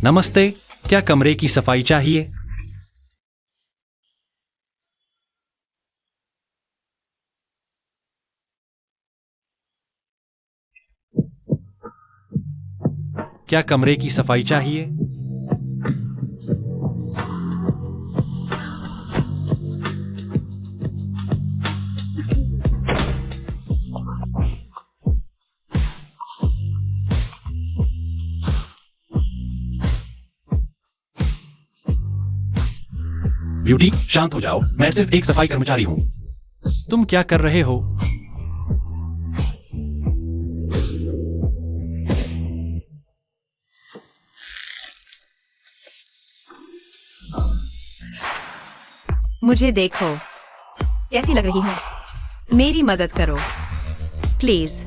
नमस्ते, क्या कमरे की सफाई चाहिए? क्या कमरे की सफाई चाहिए? ब्यूटी, शांत हो जाओ। मैं सिर्फ एक सफाई कर्मचारी हूं। तुम क्या कर रहे हो? मुझे देखो, कैसी लग रही हूँ? मेरी मदद करो, प्लीज।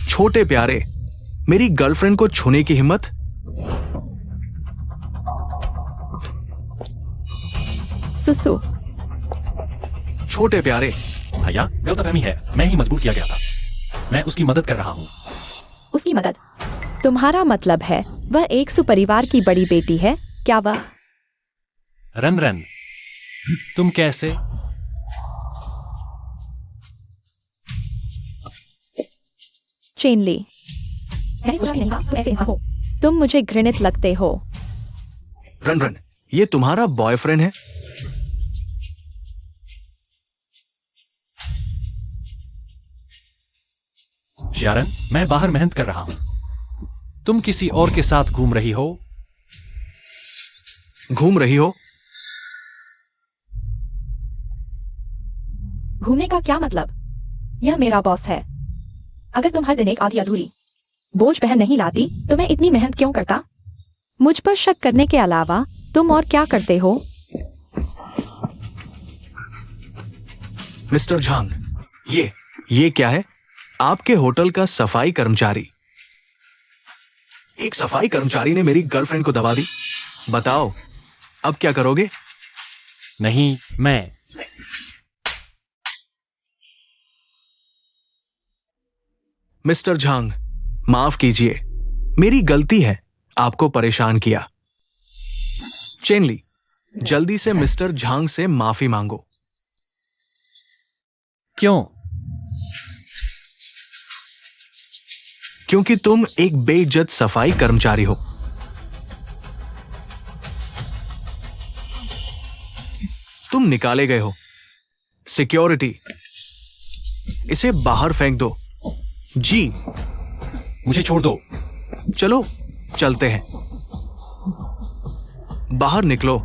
छोटे प्यारे, मेरी गर्लफ्रेंड को छूने की हिम्मत? सुसु। छोटे प्यारे, भैया, गलतफहमी है। मैं ही मजबूर किया गया था। मैं उसकी मदद कर रहा हूँ। उसकी मदद? तुम्हारा मतलब है वह एक सुपरिवार की बड़ी बेटी है? क्या वह? रन रन, तुम कैसे? चेनली, मैंने सोचा भी नहीं था तुम ऐसे इंसान हो। तुम मुझे घृणित लगते हो। रन रन, ये तुम्हारा बॉयफ्रेंड है? शारन, मैं बाहर मेहनत कर रहा हूँ। तुम किसी और के साथ घूम रही हो? घूम रही हो? घूमने का क्या मतलब? यह मेरा बॉस है। अगर तुम हर दिन एक आधी अधूरी बोझ पहन नहीं लाती तो मैं इतनी मेहनत क्यों करता? मुझ पर शक करने के अलावा तुम और क्या करते हो? मिस्टर झांग, ये क्या है? आपके होटल का सफाई कर्मचारी। एक सफाई कर्मचारी ने मेरी गर्लफ्रेंड को दबा दी। बताओ, अब क्या करोगे? नहीं, मैं। मिस्टर झांग, माफ कीजिए, मेरी गलती है आपको परेशान किया। चेनली, जल्दी से मिस्टर झांग से माफी मांगो। क्यों? क्योंकि तुम एक बेइज्जत सफाई कर्मचारी हो। तुम निकाले गए हो। सिक्योरिटी, इसे बाहर फेंक दो। जी। मुझे छोड़ दो। चलो, चलते हैं। बाहर निकलो।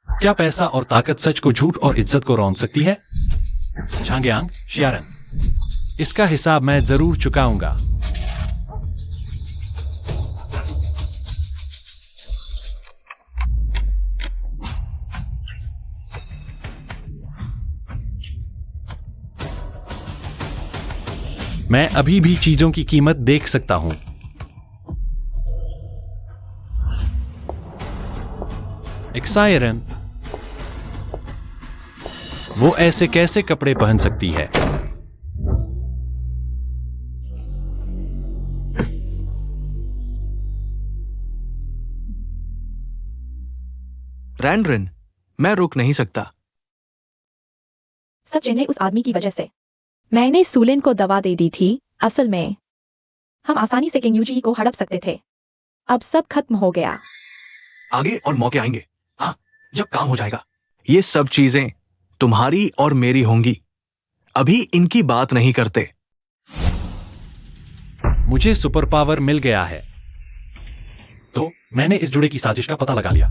क्या पैसा और ताकत सच को झूठ और इज्जत को रौंद सकती है? झांगयांग, शारन, इसका हिसाब मैं जरूर चुकाऊंगा। मैं अभी भी चीजों की कीमत देख सकता हूं। एक्सायरन, वो ऐसे कैसे कपड़े पहन सकती है? रैंड्रिन, मैं रुक नहीं सकता। सब चेन्नई उस आदमी की वजह से। मैंने सूलिन को दवा दे दी थी। असल में हम आसानी से किंग यूजी को हड़प सकते थे। अब सब खत्म हो गया। आगे और मौके आएंगे। हाँ, जब काम हो जाएगा। ये सब चीजें तुम्हारी और मेरी होंगी। अभी इनकी बात नहीं करते। मुझे सुपर पावर मिल गया है, तो मैंने इस जुड़े की साजिश का पता लगा लिया।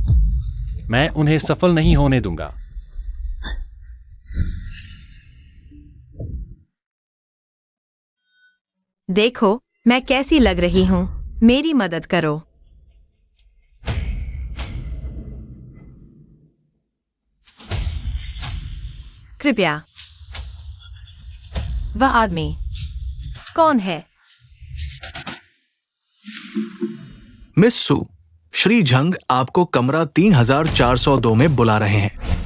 मैं उन्हें सफल नहीं होने दूंगा। देखो मैं कैसी लग रही हूँ, मेरी मदद करो। कृपया। वह आदमी कौन है? मिस सू, श्री झंग आपको कमरा 3402 में बुला रहे हैं।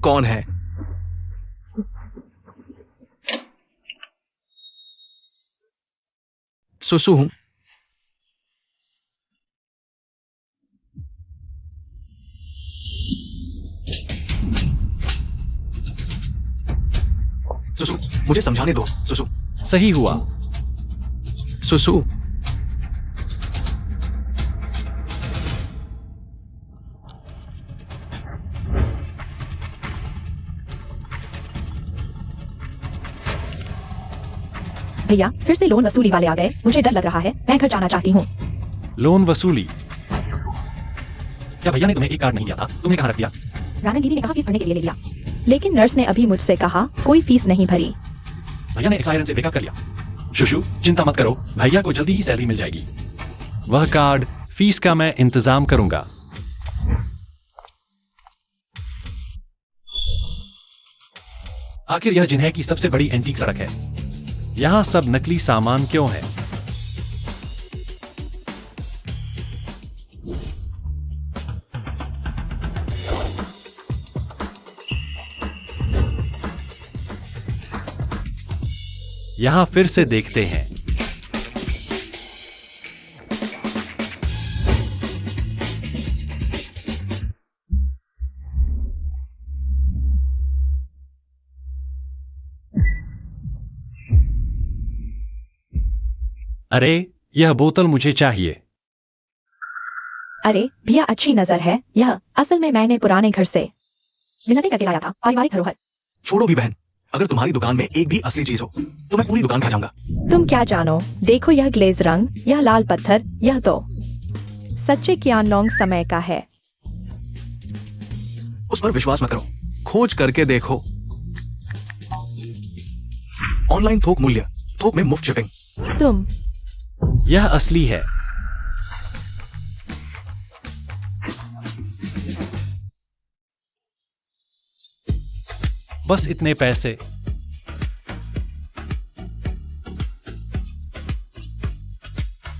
कौन है? सुसु हूं। सुसु, मुझे समझाने दो। सुसु। सही हुआ। सुसु। भैया फिर से लोन वसूली वाले आ गए। मुझे डर लग रहा है, मैं घर जाना चाहती हूँ। लोन वसूली? क्या भैया ने तुम्हें एक कार्ड नहीं दिया था? तुमने कहाँ रख दिया? राना दीदी ने कहा फीस भरने के लिए ले लिया, लेकिन नर्स ने अभी मुझसे कहा कोई फीस नहीं भरी। भैया ने एक्साइरन से ब्रेकअप कर लिया। शुशु चिंता मत करो, भैया को जल्दी ही सैलरी मिल जाएगी। वह कार्ड, फीस का मैं इंतजाम करूंगा। आखिर यह जिन्हें की सबसे बड़ी एंटीक सड़क है। यहां सब नकली सामान क्यों है? यहां फिर से देखते हैं। अरे यह बोतल मुझे चाहिए। अरे भैया अच्छी नजर है। यह असल में मैंने पुराने घर से विनती करके लाया था, पारिवारिक धरोहर। छोड़ो भी बहन, अगर तुम्हारी दुकान में एक भी असली चीज हो तो मैं पूरी दुकान खा जाऊंगा। तुम क्या जानो, देखो यह ग्लेज रंग, यह लाल पत्थर, यह तो सच्चे कियानलोंग समय का है। उस पर विश्वास मत करो, खोज करके देखो। ऑनलाइन थोक मूल्य, थोक में मुफ्त शिपिंग। तुम यह असली है। बस इतने पैसे।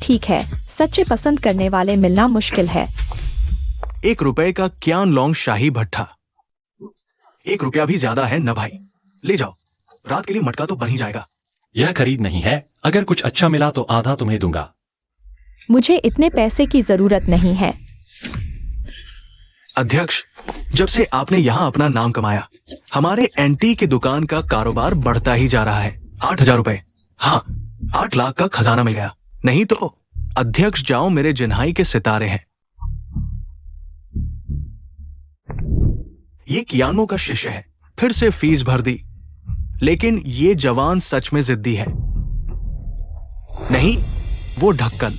ठीक है, सच्चे पसंद करने वाले मिलना मुश्किल है। 1 रुपए का कियानलोंग शाही भट्ठा। 1 रुपया भी ज्यादा है न भाई। ले जाओ, रात के लिए मटका तो बन ही जाएगा। यह खरीद नहीं है, अगर कुछ अच्छा मिला तो आधा तुम्हें दूंगा। मुझे इतने पैसे की जरूरत नहीं है। अध्यक्ष, जब से आपने यहाँ अपना नाम कमाया, हमारे एंटी की दुकान का कारोबार बढ़ता ही जा रहा है। 8,000 रुपए, हाँ 8 लाख का खजाना मिल गया। नहीं तो अध्यक्ष जाओ, मेरे जिन्हाई के सितारे हैं। ये कियानो का शिष्य है, फिर से फीस भर दी। लेकिन ये जवान सच में जिद्दी है। नहीं, वो ढक्कन।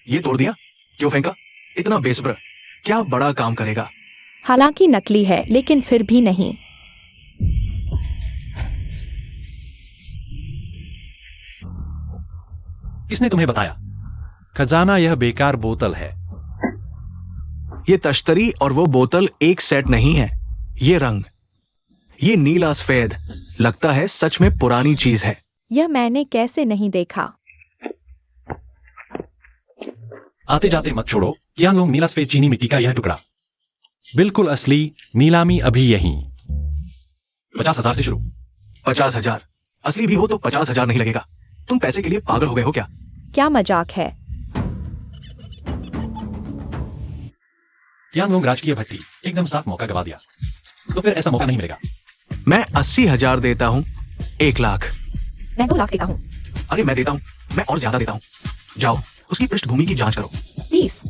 ये तोड़ दिया? क्यों फेंका? इतना बेसब्र, क्या बड़ा काम करेगा? हालांकि नकली है, लेकिन फिर भी नहीं। किसने तुम्हें बताया? खजाना यह बेकार बोतल है। ये तश्तरी और वो बोतल एक सेट नहीं है। ये रंग, ये नीला सफेद, लगता है सच में पुरानी चीज है। यह मैंने कैसे नहीं देखा? आते जाते मत छोड़ो। कियानलोंग नीला सफेद चीनी मिट्टी का यह टुकड़ा, बिल्कुल असली। नीलामी अभी यहीं। 50,000 से शुरू। 50,000? असली भी हो तो 50,000 नहीं लगेगा। तुम पैसे के लिए पागल हो गए हो क्या? क्या मजाक है? कियानलोंग राजकीय भट्टी, एकदम साफ मौका गवा दिया। तो फिर ऐसा मौका नहीं मिलेगा। मैं 80,000 देता हूँ। 1 लाख। मैं 2 लाख देता हूँ। अरे मैं देता हूँ, मैं और ज्यादा देता हूँ। जाओ उसकी पृष्ठभूमि की जांच करो। 30।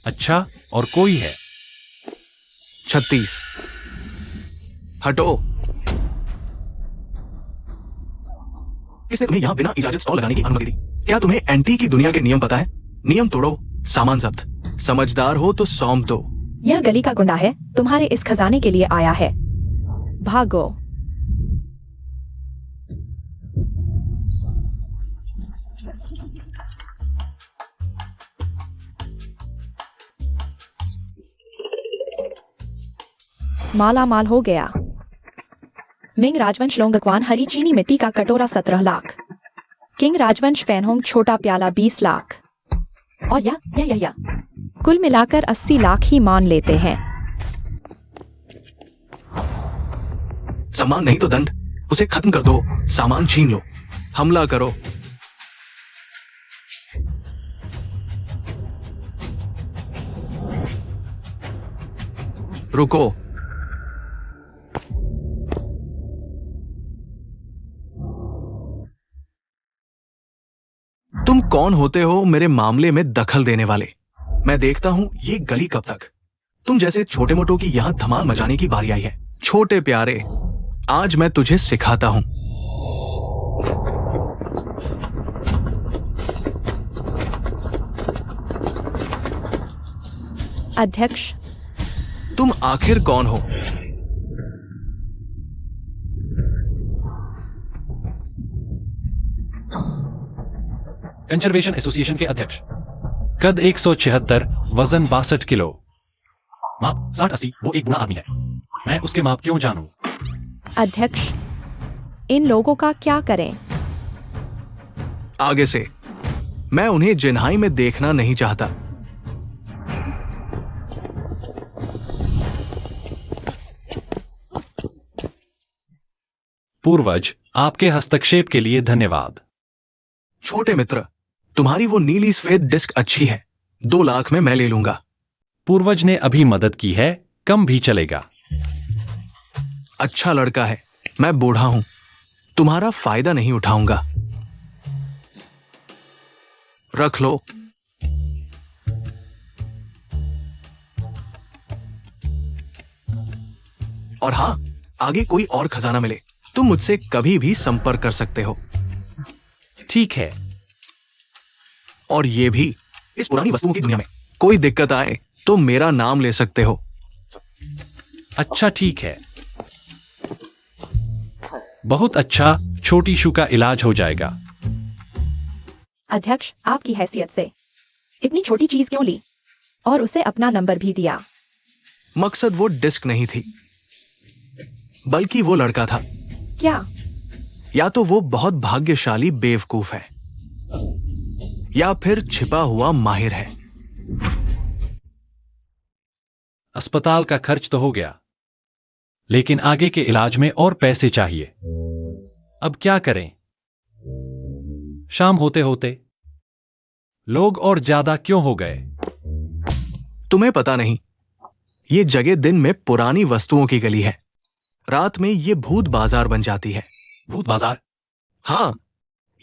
अच्छा, और कोई है? 36। हटो। किसने तुम्हें यहाँ बिना इजाजत स्टॉल लगाने की अनुमति दी? क्या तुम्हें एंटी की दुनिया के नियम पता है? नियम तोड़ो, सामान जब्त। समझदार हो तो सौंप दो। यह गली का गुंडा है, तुम्हारे इस खजाने के लिए आया है। भागो। माला माल हो गया। मिंग राजवंश लोंगक्वान हरी चीनी मिट्टी का कटोरा 17 लाख। किंग राजवंश फैनहोंग छोटा प्याला 20 लाख। और या कुल मिलाकर 80 लाख ही मान लेते हैं। सम्मान नहीं तो दंड। उसे खत्म कर दो, सामान छीन लो, हमला करो। रुको। तुम कौन होते हो मेरे मामले में दखल देने वाले? मैं देखता हूं ये गली कब तक। तुम जैसे छोटे मोटों की यहां धमाल मचाने की बारी आई है। छोटे प्यारे, आज मैं तुझे सिखाता हूं। अध्यक्ष, तुम आखिर कौन हो? कंजर्वेशन एसोसिएशन के अध्यक्ष। कद 176, वजन 62 किलो। माप 60-80। वो एक बूढ़ा आदमी है। मैं उसके माप क्यों जानूं? अध्यक्ष, इन लोगों का क्या करें? आगे से। मैं उन्हें जिन्हाई में देखना नहीं चाहता। पूर्वज, आपके हस्तक्षेप के लिए धन्यवाद। छोटे मित्र, तुम्हारी वो नीली सफेद डिस्क अच्छी है। 2 लाख में मैं ले लूंगा। पूर्वज ने अभी मदद की है, कम भी चलेगा। अच्छा लड़का है। मैं बूढ़ा हूं, तुम्हारा फायदा नहीं उठाऊंगा। रख लो। और हां, आगे कोई और खजाना मिले तुम मुझसे कभी भी संपर्क कर सकते हो। ठीक है। और ये भी, इस पुरानी वस्तुओं की दुनिया में कोई दिक्कत आए तो मेरा नाम ले सकते हो। अच्छा, ठीक है। बहुत अच्छा, छोटी शू का इलाज हो जाएगा। अध्यक्ष, आपकी हैसियत से इतनी छोटी चीज क्यों ली? और उसे अपना नंबर भी दिया। मकसद वो डिस्क नहीं थी, बल्कि वो लड़का था। क्या? या तो वो बहुत भाग्यशाली बेवकूफ है, या फिर छिपा हुआ माहिर है। अस्पताल का खर्च तो हो गया, लेकिन आगे के इलाज में और पैसे चाहिए। अब क्या करें? शाम होते होते लोग और ज्यादा क्यों हो गए? तुम्हें पता नहीं, ये जगह दिन में पुरानी वस्तुओं की गली है, रात में ये भूत बाजार बन जाती है। भूत बाजार? हाँ,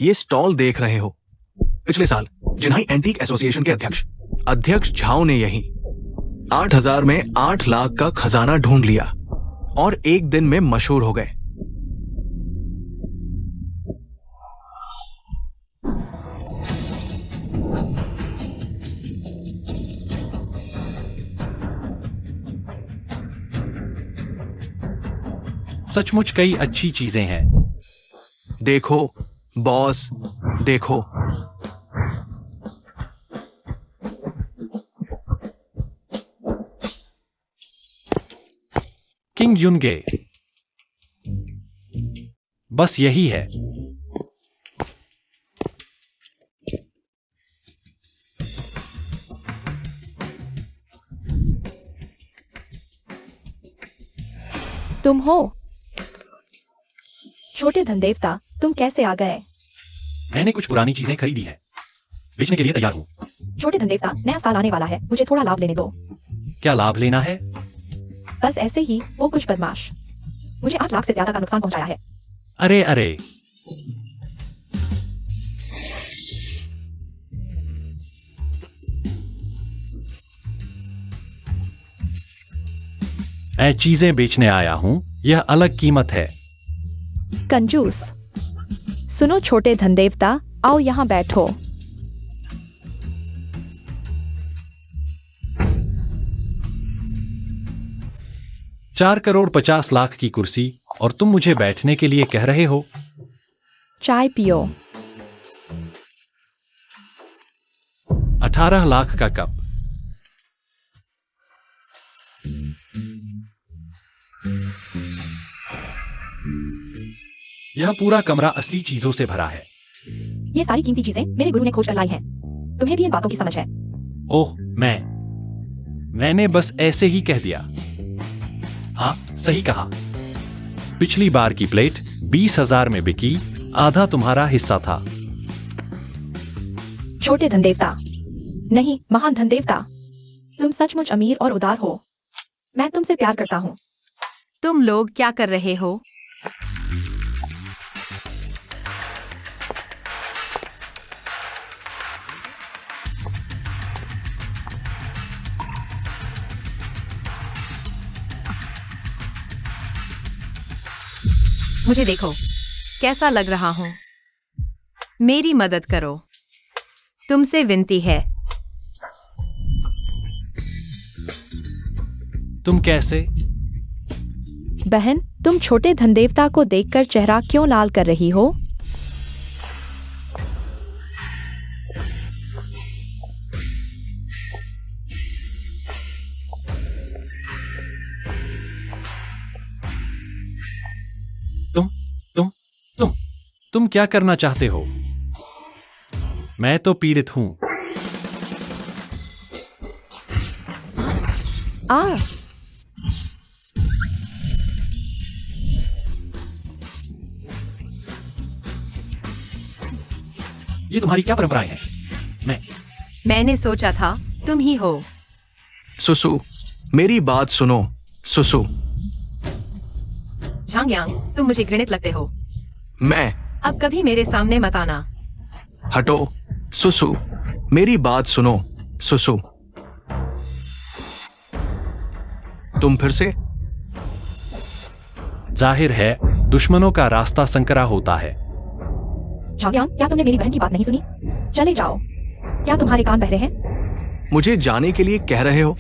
ये स्टॉल देख रहे हो। पिछले साल जिन्हाई एंटीक एसोसिएशन के अध्यक्ष झाओ ने यही 8,000 में 8 लाख का खजाना ढूंढ लिया और एक दिन में मशहूर हो गए। सचमुच कई अच्छी चीजें हैं। देखो बॉस, देखो। किंग युनगे, बस यही है। तुम हो? छोटे धनदेवता, तुम कैसे आ गए? मैंने कुछ पुरानी चीजें खरीदी हैं, बेचने के लिए तैयार हूं। छोटे धनदेवता, नया साल आने वाला है, मुझे थोड़ा लाभ लेने दो। क्या लाभ लेना है? बस ऐसे ही वो कुछ बदमाश मुझे 8 लाख से ज्यादा का नुकसान पहुंचाया है। अरे अरे, मैं चीजें बेचने आया हूं, यह अलग कीमत है। कंजूस। सुनो छोटे धनदेवता, आओ यहाँ बैठो। चार करोड़ 50 लाख की कुर्सी और तुम मुझे बैठने के लिए कह रहे हो? चाय पियो। 18 लाख का कप। यह पूरा कमरा असली चीजों से भरा है। ये सारी कीमती चीजें मेरे गुरु ने खोज कर लाई हैं। तुम्हें भी इन बातों की समझ है? ओह, मैंने बस ऐसे ही कह दिया। हाँ, सही कहा। पिछली बार की प्लेट 20,000 में बिकी, आधा तुम्हारा हिस्सा था। छोटे धनदेवता, नहीं महान धनदेवता, तुम सचमुच अमीर और उदार हो। मैं तुमसे प्यार करता हूँ। तुम लोग क्या कर रहे हो? मुझे देखो, कैसा लग रहा हूं? मेरी मदद करो, तुमसे विनती है। तुम कैसे? बहन, तुम छोटे धनदेवता को देखकर चेहरा क्यों लाल कर रही हो? तुम क्या करना चाहते हो? मैं तो पीड़ित हूं। आ ये तुम्हारी क्या परंपराएं हैं? मैंने सोचा था तुम ही हो। सुसु, मेरी बात सुनो। सुसु, झांगयांग, तुम मुझे घृणित लगते हो। मैं अब कभी मेरे सामने मत आना। हटो। सुसु, मेरी बात सुनो। सुसु, तुम फिर से? जाहिर है दुश्मनों का रास्ता संकरा होता है। झांगयांग, क्या तुमने मेरी बहन की बात नहीं सुनी? चले जाओ। क्या तुम्हारे कान बहरे हैं? मुझे जाने के लिए कह रहे हो?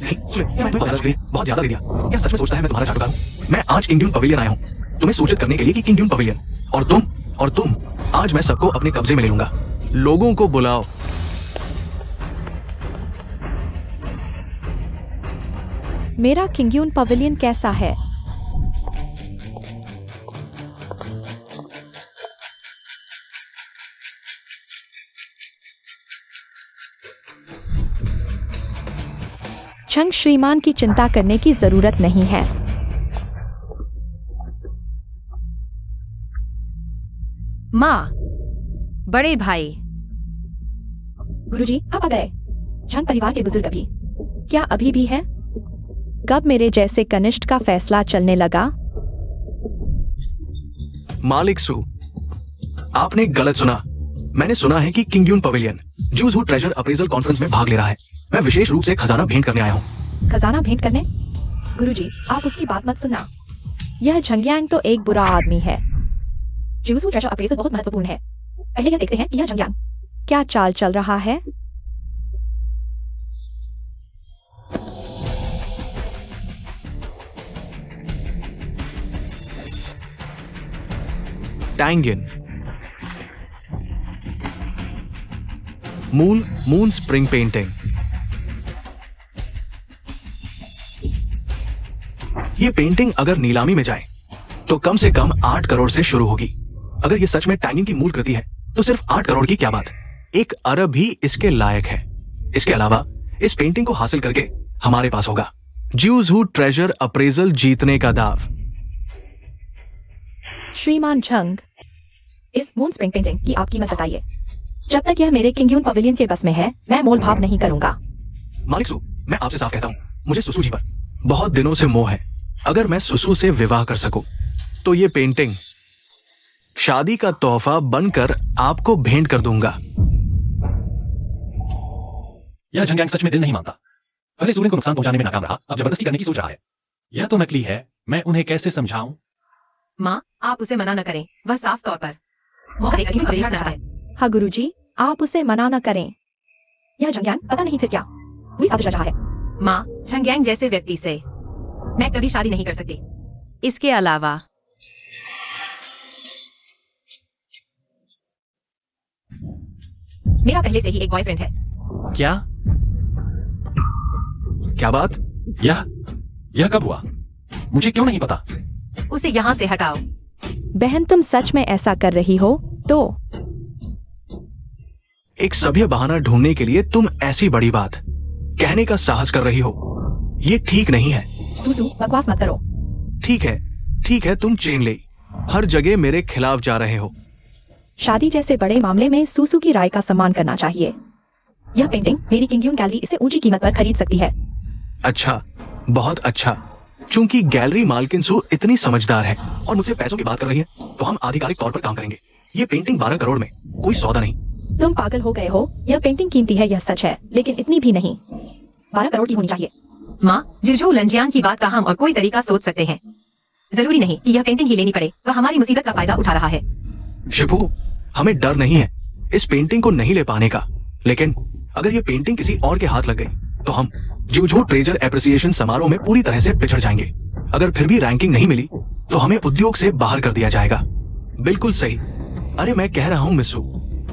बहुत ज्यादा दे दिया। क्या सच में सोचता है मैं तुम्हारा चाटुकार हूं? मैं आज किंग ड्यून पवेलियन आया हूं, तुम्हें सूचित करने के लिए कि किंग ड्यून पवेलियन और तुम आज मैं सबको अपने कब्जे में ले लूंगा। लोगों को बुलाओ। मेरा किंग्यून पवेलियन कैसा है? छंग श्रीमान की चिंता करने की जरूरत नहीं है। माँ, बड़े भाई। गुरुजी, आप आ गए। छंग परिवार के बुजुर्ग अभी क्या अभी भी है? कब मेरे जैसे कनिष्ठ का फैसला चलने लगा? मालिक सु, आपने गलत सुना। मैंने सुना है कि किंग ड्यून पवेलियन जूस हू ट्रेजर अप्रेजल कॉन्फ्रेंस में भाग ले रहा है। मैं विशेष रूप से खजाना भेंट करने आया हूँ। खजाना भेंट करने? गुरुजी, आप उसकी बात मत सुनना। यह झंग्यांग तो एक बुरा आदमी है। जूस हू ट्रेजर अप्रेजल बहुत महत्वपूर्ण है। पहले यह देखते हैं कि यह झंग्यांग क्या चाल चल रहा है। टैंगियन मून स्प्रिंग पेंटिंग। ये पेंटिंग अगर नीलामी में जाए तो कम से कम 8 करोड़ से शुरू होगी। अगर ये सच में टैंगियन की मूल कृति है तो सिर्फ 8 करोड़ की क्या बात, 1 अरब ही इसके लायक है। इसके अलावा इस पेंटिंग को हासिल करके हमारे पास होगा ज्यूज हू ट्रेजर अप्रेजल जीतने का दाव। श्रीमान झंग, इस मून स्प्रिंग पेंटिंग की आप कीमत बताइए। जब तक यह मेरे किंग्यून पवेलियन के बस में है, मैं मोल भाव नहीं करूंगा। मालिक सु, मैं आपसे साफ कहता हूं, मुझे सुसु जी पर बहुत दिनों से मोह है। अगर मैं सुसु से विवाह कर सकूं, तो ये पेंटिंग शादी का तोहफा बनकर आपको भेंट कर दूंगा। यह झंगयांग सच में दिल नहीं मानता। पहले सूर्य को नुकसान पहुंचाने में नाकाम रहा, अब जबरदस्ती करने की सोच रहा है। यह तो नकली है, मैं उन्हें कैसे समझाऊं? माँ, आप उसे मना न करें। वह साफ तौर पर मौका देकर क्यों बलिहार चाहता है। हाँ गुरुजी, आप उसे मना न करें। यह झंगयांग पता नहीं फिर क्या वही साजिश रच रहा है। माँ, झंगयांग जैसे व्यक्ति से मैं कभी शादी नहीं कर सकती। इसके अलावा मेरा पहले से ही एक बॉयफ्रेंड है। क्या? क्या बात? यह कब हुआ? मुझे क्यों नहीं पता? उसे यहाँ से हटाओ। बहन, तुम सच में ऐसा कर रही हो तो? एक सभ्य बहाना ढूंढने के लिए तुम ऐसी बड़ी बात कहने का साहस कर रही हो। ये ठीक नहीं है। सुसु, बकवास मत करो। ठीक है, तुम चेन ले हर जगह मेरे खिलाफ जा रहे हो। शादी जैसे बड़े मामले में सुसु की राय का सम्मान करना चाहिए। यह पेंटिंग मेरी किंगयून गैलरी इसे ऊंची कीमत पर खरीद सकती है। अच्छा, बहुत अच्छा। चूंकि गैलरी मालकिन सु इतनी समझदार है और मुझसे पैसों की बात कर रही है, तो हम आधिकारिक तौर पर काम करेंगे। ये पेंटिंग 12 करोड़ में कोई सौदा नहीं। तुम पागल हो गए हो। यह पेंटिंग कीमती है, यह सच है, लेकिन इतनी भी नहीं। 12 करोड़ की होनी चाहिए। माँ, जिरझू लंजियांग की बात का हम और कोई तरीका सोच सकते हैं। जरूरी नहीं कि यह पेंटिंग ही लेनी पड़े। वह हमारी मुसीबत का फायदा उठा रहा है। शिफू, हमें डर नहीं है इस पेंटिंग को नहीं ले पाने का, लेकिन अगर ये पेंटिंग किसी और के हाथ लग गई तो हम जिवझू ट्रेजर एप्रिसिएशन समारोह में पूरी तरह से पिछड़ जाएंगे। अगर फिर भी रैंकिंग नहीं मिली तो हमें उद्योग से बाहर कर दिया जाएगा। बिल्कुल सही। अरे मैं कह रहा हूँ मिस्सू,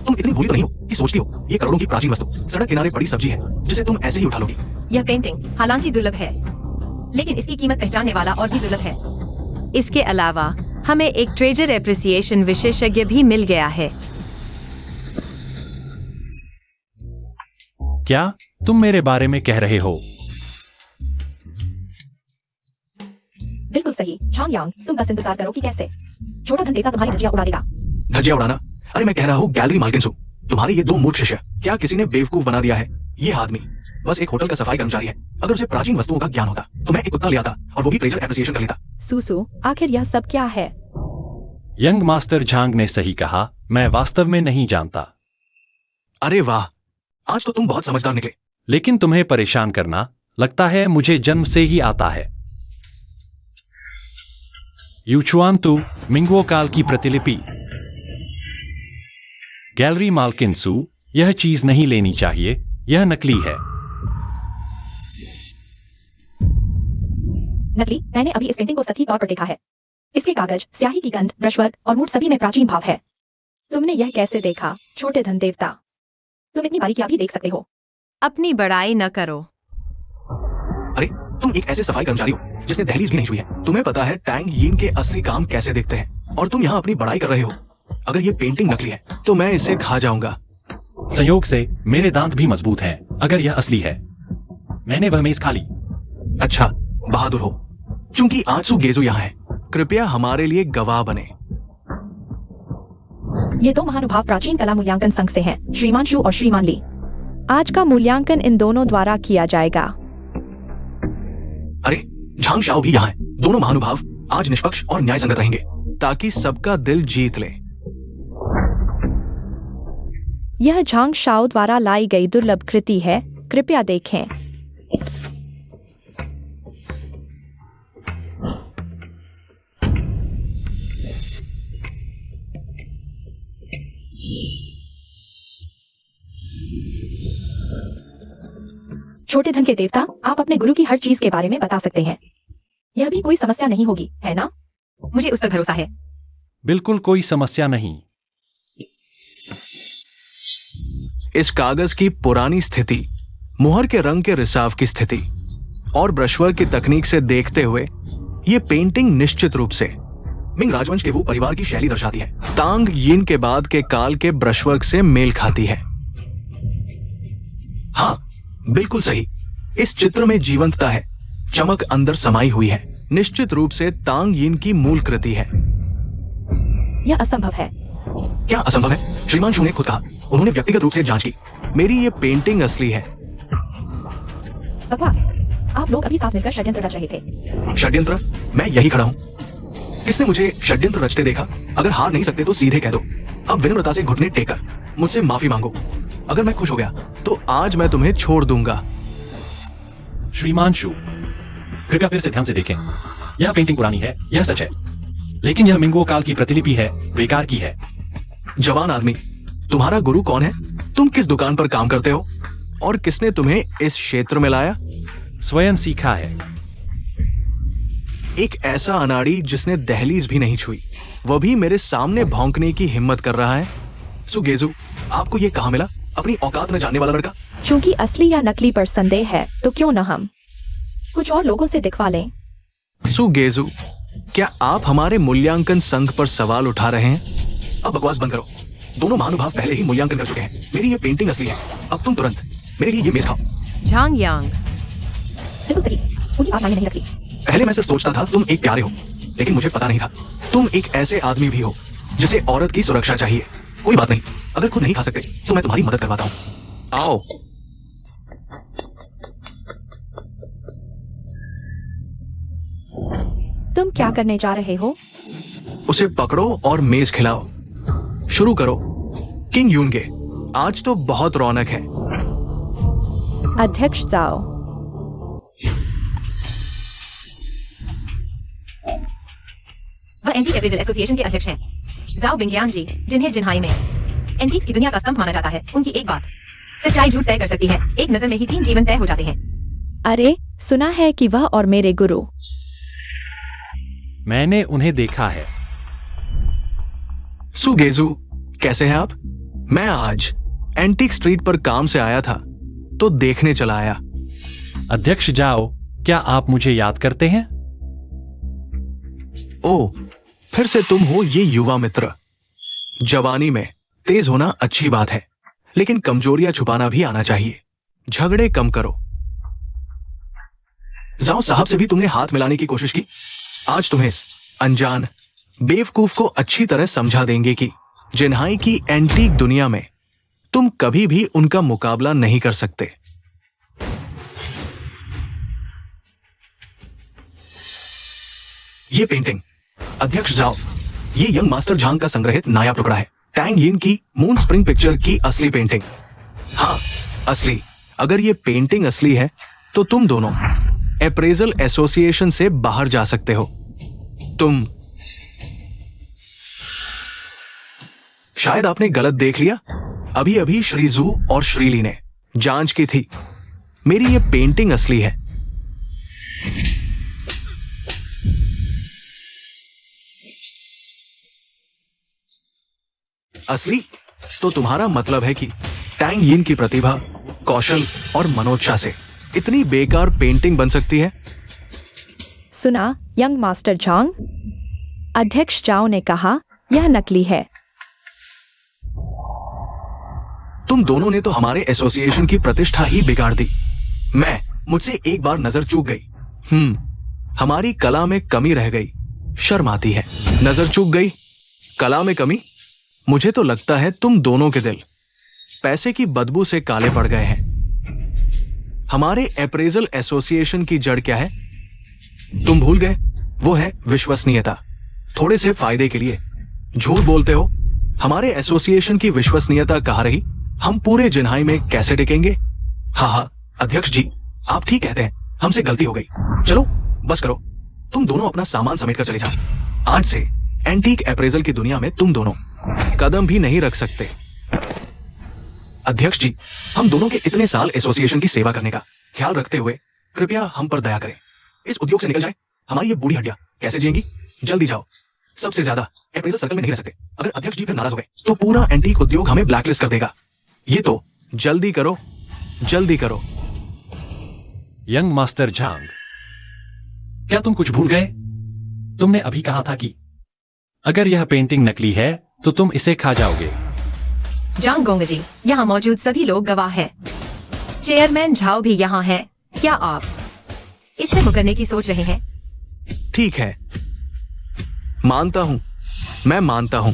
तुम इतनी भूली तो नहीं हो कि सोचती हो ये करोड़ों की प्राचीन वस्तु सड़क किनारे पड़ी सब्जी है जिसे तुम ऐसे ही उठा लोगी। यह पेंटिंग हालांकि दुर्लभ है, लेकिन इसकी कीमत पहचानने वाला और भी दुर्लभ है। इसके अलावा हमें एक ट्रेजर एप्रिसिएशन विशेषज्ञ भी मिल गया है। क्या तुम मेरे बारे में कह रहे हो? बिल्कुल सही। झांगयांग, तुम बस इंतजार करो कि कैसे छोटा धन देवता तुम्हारी धज्जियां उड़ा देगा। धज्जियां उड़ाना? अरे मैं कह रहा हूँ गैलरी मालकिन सु, तुम्हारे ये 2 मूर्ख शिष्य क्या किसी ने बेवकूफ बना दिया है? ये आदमी बस एक होटल का सफाई कर्मचारी है। अगर उसे प्राचीन वस्तुओं का ज्ञान होता तो मैं एक कुत्ता ले आता और वो भी ट्रेजर एप्रिसिएशन कर लेता। सुसु, आखिर यह सब क्या है? यंग मास्टर झांग ने सही कहा, मैं वास्तव में नहीं जानता। अरे वाह, आज तो तुम बहुत समझदार निकले। लेकिन तुम्हें परेशान करना लगता है मुझे जन्म से ही आता है। यूचुआन तू मिंगुओ काल की प्रतिलिपि। गैलरी मालकिन सु, यह चीज नहीं लेनी चाहिए, यह नकली है। नकली? मैंने अभी इस पेंटिंग को सही तौर पर देखा है। इसके कागज, स्याही की गंध, ब्रशवर्क और मूठ सभी में प्राचीन भाव है। तुमने यह कैसे देखा, छोटे धन देवता? तुम इतनी बारीकियां भी देख सकते हो। अपनी बड़ाई न करो। अरे तुम एक ऐसे सफाई कर्मचारी हो जिसने दहलीज भी नहीं छुई है। तुम्हें पता है टैंग यीन के असली काम कैसे दिखते हैं, और तुम यहाँ अपनी बड़ाई कर रहे हो। अगर ये पेंटिंग नकली है तो मैं इसे खा जाऊंगा। संयोग से मेरे दांत भी मजबूत हैं। अगर यह असली है, मैंने वह मेज खा ली। अच्छा, बहादुर हो। चूंकि आंसू गेजू यहाँ है, कृपया हमारे लिए गवाह बने। ये 2 महानुभाव प्राचीन कला मूल्यांकन संघ से हैं, श्रीमान शु और श्रीमान ली। आज का मूल्यांकन इन दोनों द्वारा किया जाएगा। अरे झांग शाओ भी यहाँ है। दोनों महानुभाव आज निष्पक्ष और न्यायसंगत रहेंगे ताकि सबका दिल जीत ले। यह झांग शाओ द्वारा लाई गई दुर्लभ कृति है, कृपया देखें। छोटे धन के देवता, आप अपने गुरु की हर चीज के बारे में बता सकते हैं। यह भी कोई समस्या नहीं होगी, है ना? मुझे उस पर भरोसा है। बिल्कुल कोई समस्या नहीं। इस कागज की पुरानी स्थिति, मुहर के रंग के रिसाव की स्थिति और ब्रशवर्क की तकनीक से देखते हुए ये पेंटिंग निश्चित रूप से मिंग राजवंश के वो परिवार की शैली दर्शाती है। तांग यीन के बाद के काल के ब्रशवर्क से मेल खाती है। हाँ, बिल्कुल सही। इस चित्र में जीवंतता है, चमक अंदर समाई हुई है। निश्चित रूप से तांग यीन की मूल कृति है। यह असंभव है। क्या असंभव है? श्रीमान शू ने खुद कहा। उन्होंने व्यक्तिगत रूप से जांच की। मेरी ये पेंटिंग असली है। बकवास। आप आप लोग अभी साथ मिलकर षड्यंत्र रच रहे थे। षड्यंत्र? मैं यही खड़ा हूँ। किसने मुझे षड्यंत्र रचते देखा? अगर हार नहीं सकते तो सीधे कह दो। अब विनम्रता से घुटने टेक कर मुझसे माफी मांगो। अगर मैं खुश हो गया तो आज मैं तुम्हें छोड़ दूंगा। श्रीमान शू, कृपया फिर से ध्यान से देखें। यह पेंटिंग पुरानी है, यह सच है, लेकिन यह मिंगो काल की प्रतिलिपि है, बेकार की है। जवान आदमी, तुम्हारा गुरु कौन है? तुम किस दुकान पर काम करते हो? और किसने तुम्हें इस क्षेत्र में लाया? स्वयं सीखा है। एक ऐसा अनाड़ी जिसने दहलीज भी नहीं छुई, वह भी मेरे सामने भौंकने की हिम्मत कर रहा है। सुगेजू, आपको ये कहाँ मिला? अपनी औकात न जानने वाला लड़का। चूंकि असली या नकली पर संदेह है तो क्यों न हम कुछ और लोगों से दिखवा लें। सुगेजू, क्या आप हमारे मूल्यांकन संघ पर सवाल उठा रहे हैं? अब बकवास बंद करो। दोनों महानुभाव पहले ही मूल्यांकन कर चुके हैं। मेरी ये पेंटिंग असली है। अब तुम तुरंत मेरे लिए ये मेज खाओ। झांग यांग, बिल्कुल सही, उनकी बात मायने नहीं रखती। पहले मैं सिर्फ सोचता था तुम एक प्यारे हो, लेकिन मुझे पता नहीं था तुम एक ऐसे आदमी भी हो जिसे औरत की सुरक्षा चाहिए। कोई बात नहीं, अगर खुद नहीं खा सकते तो मैं तुम्हारी मदद करवाता हूँ। आओ। तुम क्या करने जा रहे हो? उसे पकड़ो और मेज खिलाओ। शुरू करो। किंग यूनगे, आज तो बहुत रौनक है। अध्यक्ष जाओ। वह एंटीक अप्रेजल एसोसिएशन के अध्यक्ष हैं, जाओ बिंगयांग जी, जिन्हें जिन्हाई में एंटीक्स की दुनिया का स्तंभ माना जाता है। उनकी एक बात सच्चाई झूठ तय कर सकती है। एक नजर में ही 3 जीवन तय हो जाते हैं। अरे, सुना है कि वह और मेरे गुरु। मैंने उन्हें देखा है। सुगेजू, कैसे हैं आप? मैं आज एंटीक स्ट्रीट पर काम से आया था तो देखने चला आया। अध्यक्ष जाओ, क्या आप मुझे याद करते हैं? ओह, फिर से तुम हो ये युवा मित्र। जवानी में तेज होना अच्छी बात है, लेकिन कमजोरियां छुपाना भी आना चाहिए। झगड़े कम करो। जाओ, साहब से भी तुमने हाथ मिलाने की कोशिश की। आज तुम्हें इस अनजान बेवकूफ को अच्छी तरह समझा देंगे कि जिन्हाई की एंटीक दुनिया में तुम कभी भी उनका मुकाबला नहीं कर सकते। ये पेंटिंग, अध्यक्ष जाओ, ये यंग मास्टर झांग का संग्रहित नायाब टुकड़ा है। टैंग यिन की मून स्प्रिंग पिक्चर की असली पेंटिंग। हाँ, असली। अगर ये पेंटिंग असली है तो तुम दोनों अप्रेजल एसोसिएशन से बाहर जा सकते हो। तुम शायद आपने गलत देख लिया। अभी अभी श्रीजू और श्रीली ने जांच की थी। मेरी ये पेंटिंग असली है। असली तो तुम्हारा मतलब है कि टैंग यिन की प्रतिभा, कौशल और मनोच्छा से इतनी बेकार पेंटिंग बन सकती है? सुना, यंग मास्टर झांग? अध्यक्ष जाओ ने कहा यह नकली है। तुम दोनों ने तो हमारे एसोसिएशन की प्रतिष्ठा ही बिगाड़ दी। मुझसे एक बार नजर चूक गई। हमारी कला में कमी रह गई। शर्म आती है। नजर चूक गई, कला में कमी। मुझे तो लगता है तुम दोनों के दिल पैसे की बदबू से काले पड़ गए हैं। हमारे अप्रेजल एसोसिएशन की जड़ क्या है? तुम भूल गए? वो है विश्वसनीयता। थोड़े से फायदे के लिए झूठ बोलते हो। हमारे एसोसिएशन की विश्वसनीयता कहाँ रही? हम पूरे जिन्हाई में कैसे टिकेंगे? हाँ, अध्यक्ष जी, आप ठीक कहते हैं। हमसे गलती हो गई। चलो बस करो। तुम दोनों अपना सामान समेट कर चले जाओ। आज से एंटीक अप्रेजल की दुनिया में तुम दोनों कदम भी नहीं रख सकते। अध्यक्ष जी, हम दोनों के इतने साल एसोसिएशन की सेवा करने का ख्याल रखते हुए कृपया हम पर दया करें। इस उद्योग से निकल जाए। हमारी ये बूढ़ी हड्डियां कैसे जिएंगी? जल्दी जाओ। सबसे ज्यादा अप्रेजल सर्कल में नहीं रह सकते। अगर अध्यक्ष जी फिर नाराज हो गए तो पूरा एंटीक उद्योग हमें ब्लैकलिस्ट कर देगा। ये तो जल्दी करो, जल्दी करो। यंग मास्टर झांग, क्या तुम कुछ भूल गए? तुमने अभी कहा था कि अगर यह पेंटिंग नकली है तो तुम इसे खा जाओगे। जांग गोंग जी, यहाँ मौजूद सभी लोग गवाह हैं। चेयरमैन झाओ भी यहाँ है। क्या आप इससे मुकरने की सोच रहे हैं? ठीक है, मानता हूं, मैं मानता हूं।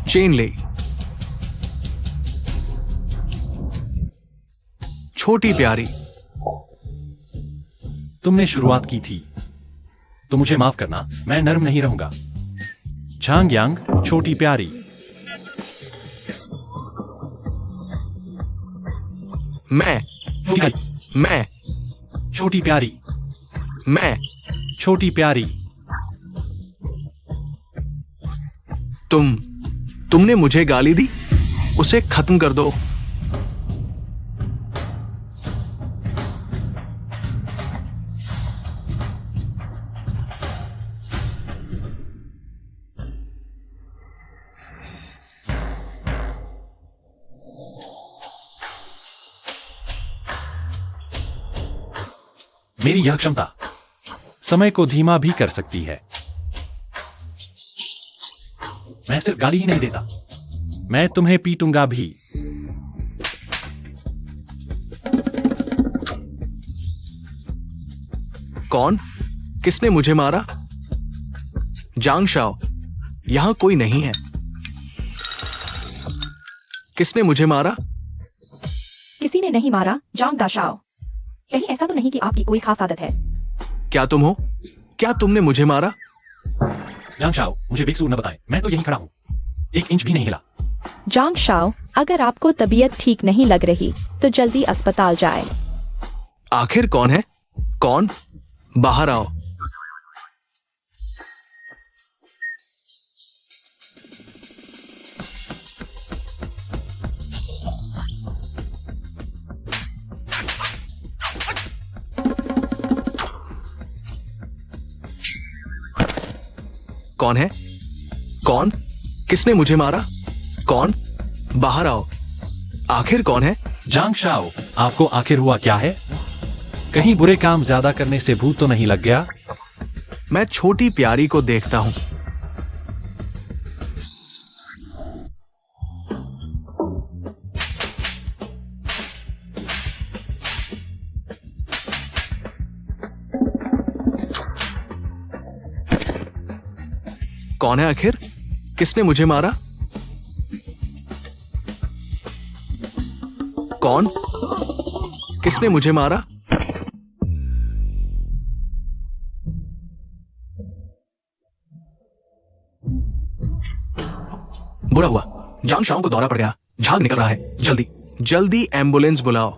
चेन ले, छोटी प्यारी, तुमने शुरुआत की थी तो मुझे माफ करना, मैं नर्म नहीं रहूंगा। झांग यांग, छोटी प्यारी। मैं मैं छोटी प्यारी, मैं छोटी प्यारी। तुमने मुझे गाली दी, उसे खत्म कर दो। मेरी यह क्षमता समय को धीमा भी कर सकती है। मैं सिर्फ गाली ही नहीं देता, मैं तुम्हें पीटूंगा भी। कौन? किसने मुझे मारा? जांग शाओ, यहां कोई नहीं है। किसने मुझे मारा? किसी ने नहीं मारा जांग दाशाओ। कहीं ऐसा तो नहीं कि आपकी कोई खास आदत है? क्या तुम हो? क्या तुमने मुझे मारा? जांग शाओ, मुझे बेकसूर न बताएं, मैं तो यहीं खड़ा हूं, 1 इंच भी नहीं हिला। जांग शाओ, अगर आपको तबीयत ठीक नहीं लग रही तो जल्दी अस्पताल जाए। आखिर कौन है? कौन? बाहर आओ। कौन है? कौन? किसने मुझे मारा? कौन? बाहर आओ। आखिर कौन है? जांग शाओ, आपको आखिर हुआ क्या है? कहीं बुरे काम ज्यादा करने से भूत तो नहीं लग गया? मैं छोटी प्यारी को देखता हूं। कौन है आखिर? किसने मुझे मारा? कौन? किसने मुझे मारा? बुरा हुआ, जांग शाओ को दौरा पड़ गया, झाग निकल रहा है। जल्दी जल्दी एम्बुलेंस बुलाओ।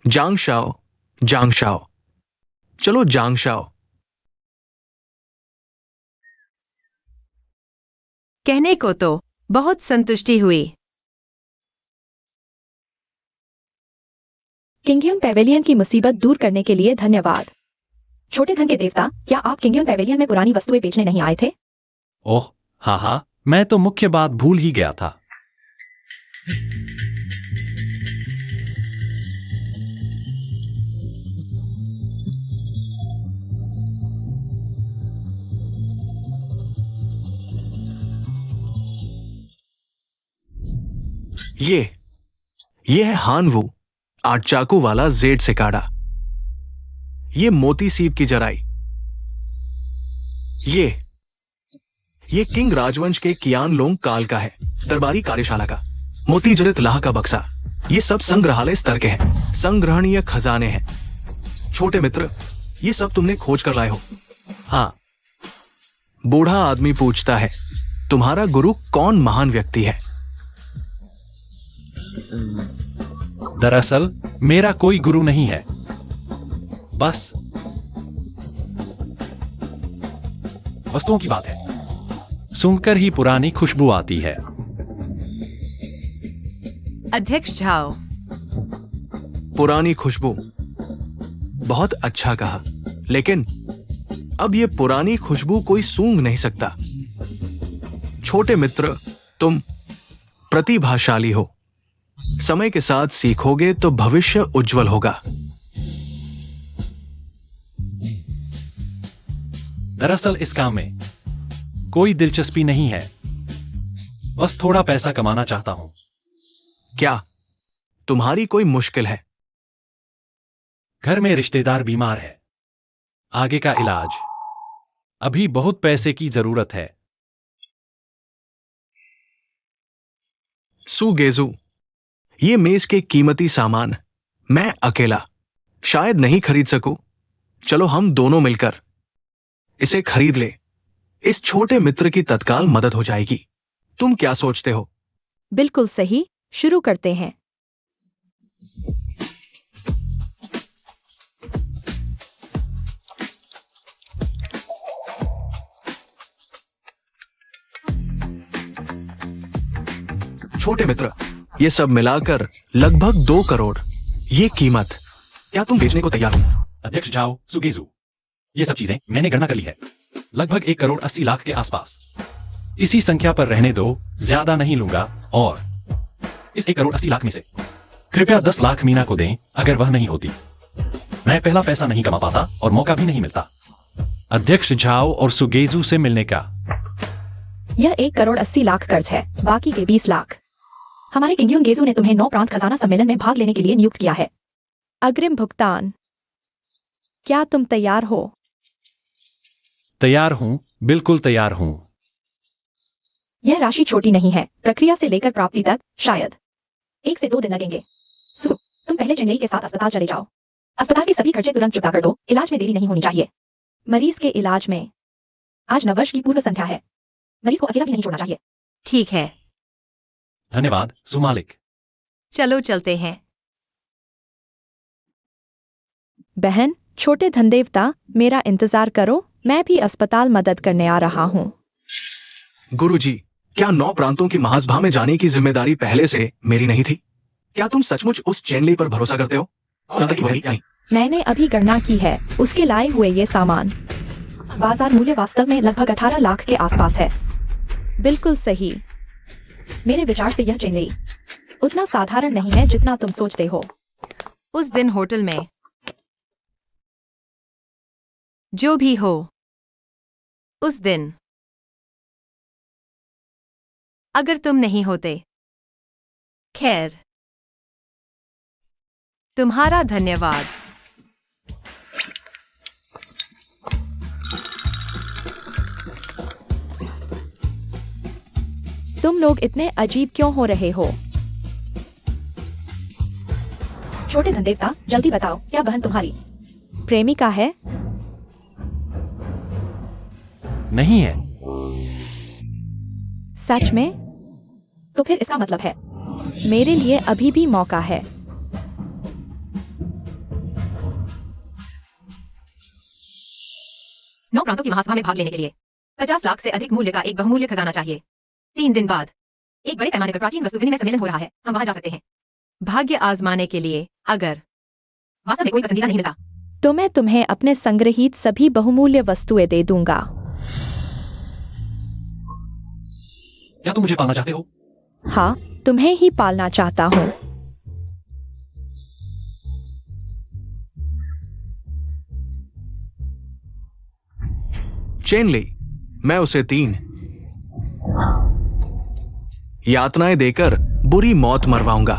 जांग शाओ, जांग शाओ, चलो जांग शाओ। कहने को तो बहुत संतुष्टि हुई। किंगयुन पेवेलियन की मुसीबत दूर करने के लिए धन्यवाद। छोटे धन के देवता, क्या आप किंगयुन पेवेलियन में पुरानी वस्तुएं बेचने नहीं आए थे? ओह हाँ हाँ, मैं तो मुख्य बात भूल ही गया था। ये है हानवू, 8 चाकू वाला जेड सिकाड़ा। ये मोती सीप की जराई। ये किंग राजवंश के कियान लोंग काल का है, दरबारी कार्यशाला का। मोती जड़ित लाह का बक्सा। ये सब संग्रहालय स्तर के हैं, संग्रहणीय खजाने हैं। छोटे मित्र, ये सब तुमने खोज कर लाए हो? हाँ। बूढ़ा आदमी पूछता है, तुम्हारा गुरु कौन महान व्यक्ति है? दरअसल मेरा कोई गुरु नहीं है, बस वस्तुओं की बात है। सुनकर ही पुरानी खुशबू आती है। अध्यक्ष झाओ, पुरानी खुशबू, बहुत अच्छा कहा, लेकिन अब ये पुरानी खुशबू कोई सूंघ नहीं सकता। छोटे मित्र, तुम प्रतिभाशाली हो, समय के साथ सीखोगे तो भविष्य उज्जवल होगा। दरअसल इस काम में कोई दिलचस्पी नहीं है, बस थोड़ा पैसा कमाना चाहता हूं। क्या तुम्हारी कोई मुश्किल है? घर में रिश्तेदार बीमार है, आगे का इलाज, अभी बहुत पैसे की जरूरत है। सुगेजू, ये मेज के कीमती सामान मैं अकेला शायद नहीं खरीद सकूं। चलो हम दोनों मिलकर इसे खरीद ले। इस छोटे मित्र की तत्काल मदद हो जाएगी। तुम क्या सोचते हो? बिल्कुल सही, शुरू करते हैं। छोटे मित्र, ये सब मिलाकर लगभग 2 करोड़। ये कीमत, क्या तुम बेचने को तैयार हो? अध्यक्ष जाओ सुगेजू, ये सब चीजें मैंने गणना कर ली है, लगभग 1,80,00,000 के आसपास। इसी संख्या पर रहने दो, ज्यादा नहीं लूंगा। और इस 1,80,00,000 में से कृपया 10 लाख मीना को दें। अगर वह नहीं होती, मैं पहला पैसा नहीं कमा पाता और मौका भी नहीं मिलता। अध्यक्ष झाओ और सुगेजू से मिलने का। यह 1,80,00,000 कर्ज है, बाकी के 20 लाख। हमारे किंग्यून गेजू ने तुम्हें 9 प्रांत खजाना सम्मेलन में भाग लेने के लिए नियुक्त किया है। अग्रिम भुगतान। क्या तुम तैयार हो? तैयार हूं, बिल्कुल तैयार हूं। यह राशि छोटी नहीं है। प्रक्रिया से लेकर प्राप्ति तक शायद 1 से 2 दिन लगेंगे। तुम पहले चेन्नई के साथ अस्पताल चले जाओ। अस्पताल के सभी खर्चे तुरंत चुकता कर दो। इलाज में देरी नहीं होनी चाहिए। मरीज के इलाज में आज नववर्ष की पूर्व संध्या है। मरीज को अकेला भी नहीं छोड़ना चाहिए। ठीक है, धन्यवाद सुमालिक। चलो चलते हैं। बहन, छोटे धनदेवता, मेरा इंतजार करो, मैं भी अस्पताल मदद करने आ रहा हूँ। गुरुजी, क्या 9 प्रांतों की महासभा में जाने की जिम्मेदारी पहले से मेरी नहीं थी? क्या तुम सचमुच उस चेनली पर भरोसा करते हो? वही नहीं। मैंने अभी गणना की है, उसके लाए हुए ये सामान बाजार मूल्य वास्तव में लगभग 18 लाख के आसपास है। बिल्कुल सही। मेरे विचार से यह चेन्नई उतना साधारण नहीं है जितना तुम सोचते हो। उस दिन होटल में जो भी हो, उस दिन अगर तुम नहीं होते, खैर, तुम्हारा धन्यवाद। तुम लोग इतने अजीब क्यों हो रहे हो? छोटे धनदेवता, जल्दी बताओ, क्या बहन तुम्हारी प्रेमिका है? नहीं है। सच में? तो फिर इसका मतलब है मेरे लिए अभी भी मौका है। नौ प्रांतों की महासभा में भाग लेने के लिए 50 लाख से अधिक मूल्य का एक बहुमूल्य खजाना चाहिए। 3 दिन बाद एक बड़े पैमाने पर प्राचीन वस्तु विनिमय सम्मेलन हो रहा है। हम वहां जा सकते हैं भाग्य आजमाने के लिए। अगर वास्तव में कोई पसंदीदा नहीं मिलता, तो मैं तुम्हें अपने संग्रहित सभी बहुमूल्य वस्तुएं दे दूंगा। क्या तुम मुझे पालना चाहते हो? हाँ, तुम्हें ही पालना चाहता हूँ। चेनली, मैं उसे 3 यातनाएं देकर बुरी मौत मरवाऊंगा।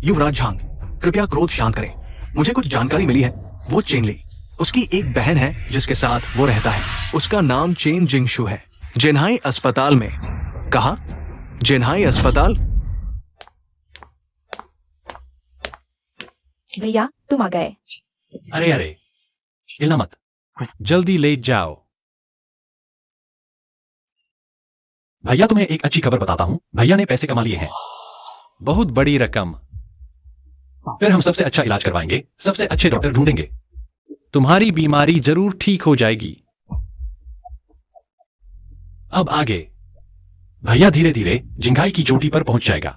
युवराज झांग, कृपया क्रोध शांत करें। मुझे कुछ जानकारी मिली है। वो चेनली, उसकी एक बहन है जिसके साथ वो रहता है। उसका नाम चेन जिंगशु है। जिन्हाई अस्पताल में। कहा? जिन्हाई अस्पताल? भैया, तुम आ गए। अरे अरे, हिलना मत, जल्दी ले जाओ। भैया, तुम्हें एक अच्छी खबर बताता हूं। भैया ने पैसे कमा लिए हैं, बहुत बड़ी रकम। फिर हम सबसे अच्छा इलाज करवाएंगे, सबसे अच्छे डॉक्टर ढूंढेंगे। तुम्हारी बीमारी जरूर ठीक हो जाएगी। अब आगे। भैया धीरे धीरे जिंघाई की चोटी पर पहुंच जाएगा।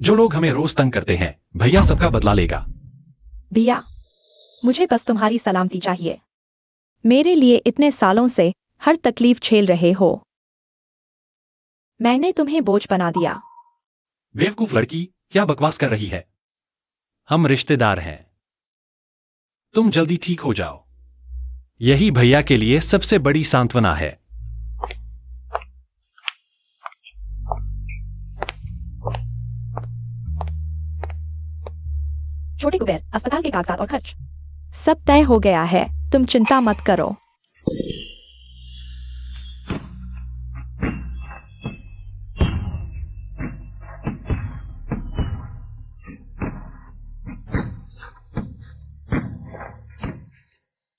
जो लोग हमें रोज तंग करते हैं, भैया सबका बदला लेगा। भैया, मुझे बस तुम्हारी सलामती चाहिए। मेरे लिए इतने सालों से हर तकलीफ झेल रहे हो। मैंने तुम्हें बोझ बना दिया। बेवकूफ लड़की, क्या बकवास कर रही है? हम रिश्तेदार हैं। तुम जल्दी ठीक हो जाओ। यही भैया के लिए सबसे बड़ी सांत्वना है। छोटे कुबेर, अस्पताल के कागजात और खर्च सब तय हो गया है, तुम चिंता मत करो।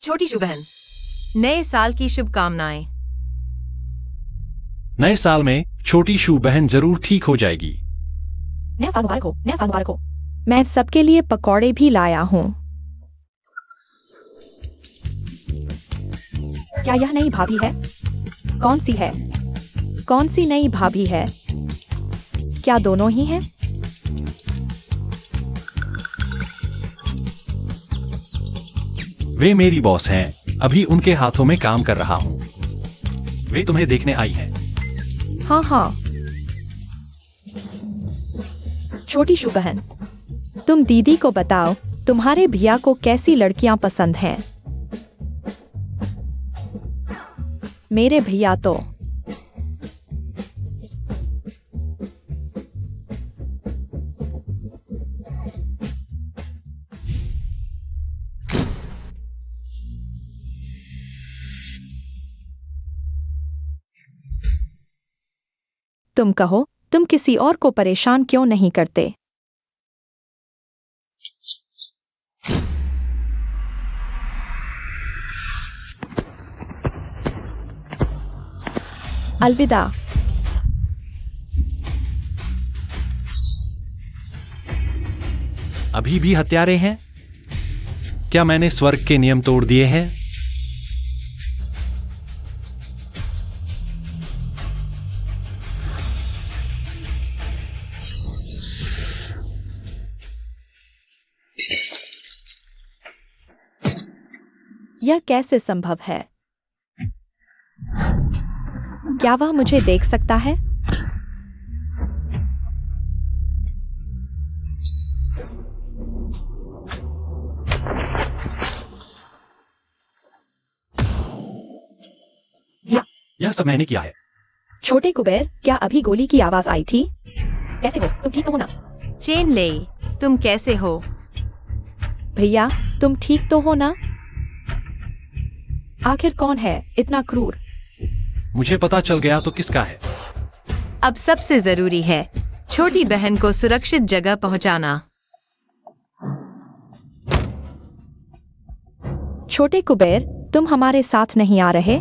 छोटी शू बहन, नए साल की शुभकामनाएं। नए साल में छोटी शू बहन जरूर ठीक हो जाएगी। नया साल मुबारक हो, नया साल मुबारक हो। मैं सबके लिए पकौड़े भी लाया हूँ। क्या यह नई भाभी है? कौन सी है? कौन सी नई भाभी है? क्या दोनों ही हैं? वे मेरी बॉस हैं, अभी उनके हाथों में काम कर रहा हूँ। वे तुम्हें देखने आई हैं। हाँ हाँ। छोटी शू बहन, तुम दीदी को बताओ तुम्हारे भैया को कैसी लड़कियां पसंद हैं। मेरे भैया तो तुम कहो, तुम किसी और को परेशान क्यों नहीं करते? अलविदा। अभी भी हत्यारे हैं? क्या मैंने स्वर्ग के नियम तोड़ दिए हैं? यह कैसे संभव है? क्या वह मुझे देख सकता है? यह सब मैंने किया है। छोटे कुबेर, क्या अभी गोली की आवाज आई थी? कैसे हो? तुम ठीक तो हो ना? चेन ले, तुम कैसे हो? भैया, तुम ठीक तो हो ना? आखिर कौन है इतना क्रूर? मुझे पता चल गया तो किसका है? अब सबसे जरूरी है छोटी बहन को सुरक्षित जगह पहुंचाना। छोटे कुबेर, तुम हमारे साथ नहीं आ रहे?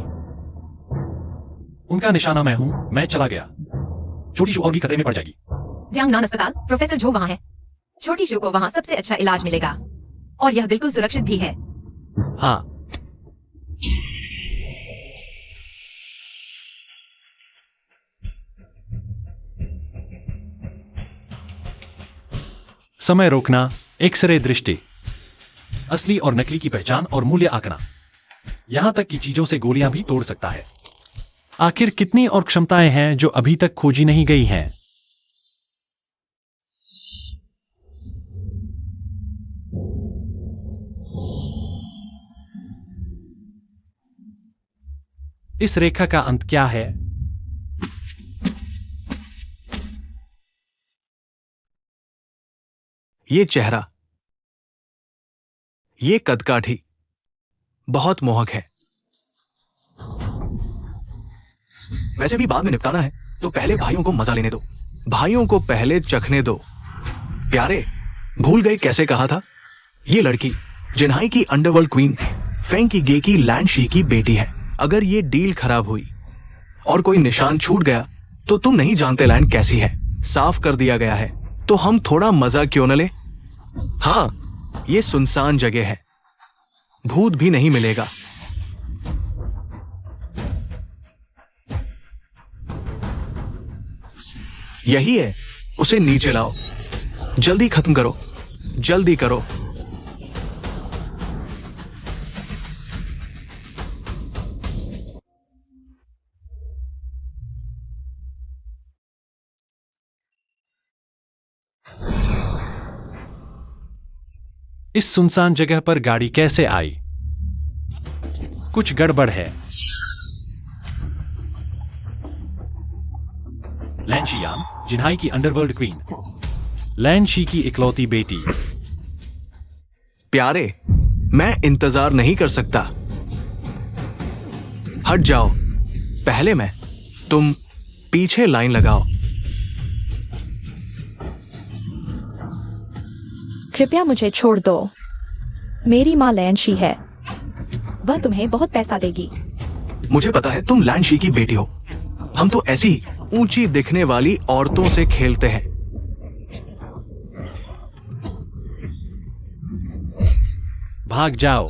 उनका निशाना मैं हूं, मैं चला गया। छोटी शू और भी खतरे में पड़ जाएगी। जियांगनान अस्पताल, प्रोफेसर झो वहां है। छोटी शू को वहां सबसे अच्छा इलाज मिलेगा और यह बिल्कुल सुरक्षित भी है। हाँ। समय रोकना, एक्सरे दृष्टि, असली और नकली की पहचान और मूल्य आंकना, यहां तक कि चीजों से गोलियां भी तोड़ सकता है। आखिर कितनी और क्षमताएं हैं जो अभी तक खोजी नहीं गई हैं? इस रेखा का अंत क्या है? ये चेहरा, ये कदकाठी बहुत मोहक है। वैसे भी बाद में निपटाना है, तो पहले भाइयों को मजा लेने दो। भाइयों को पहले चखने दो। प्यारे, भूल गए कैसे कहा था? ये लड़की जिन्हाई की अंडरवर्ल्ड क्वीन फेंग की गे की लैंड शी की बेटी है। अगर ये डील खराब हुई और कोई निशान छूट गया तो तुम नहीं जानते लैंड कैसी है। साफ कर दिया गया है, तो हम थोड़ा मजा क्यों न ले? हाँ, ये सुनसान जगह है, भूत भी नहीं मिलेगा। यही है, उसे नीचे लाओ। जल्दी खत्म करो, जल्दी करो। इस सुनसान जगह पर गाड़ी कैसे आई? कुछ गड़बड़ है। लैन शियान, जिन्हाई की अंडरवर्ल्ड क्वीन, लैन शी की इकलौती बेटी। प्यारे, मैं इंतजार नहीं कर सकता। हट जाओ, पहले मैं। तुम पीछे लाइन लगाओ। कृपया मुझे छोड़ दो। मेरी माँ लैन शी है। वह तुम्हें बहुत पैसा देगी। मुझे पता है तुम लैंडशी की बेटी हो। हम तो ऐसी ऊंची दिखने वाली औरतों से खेलते हैं। भाग जाओ।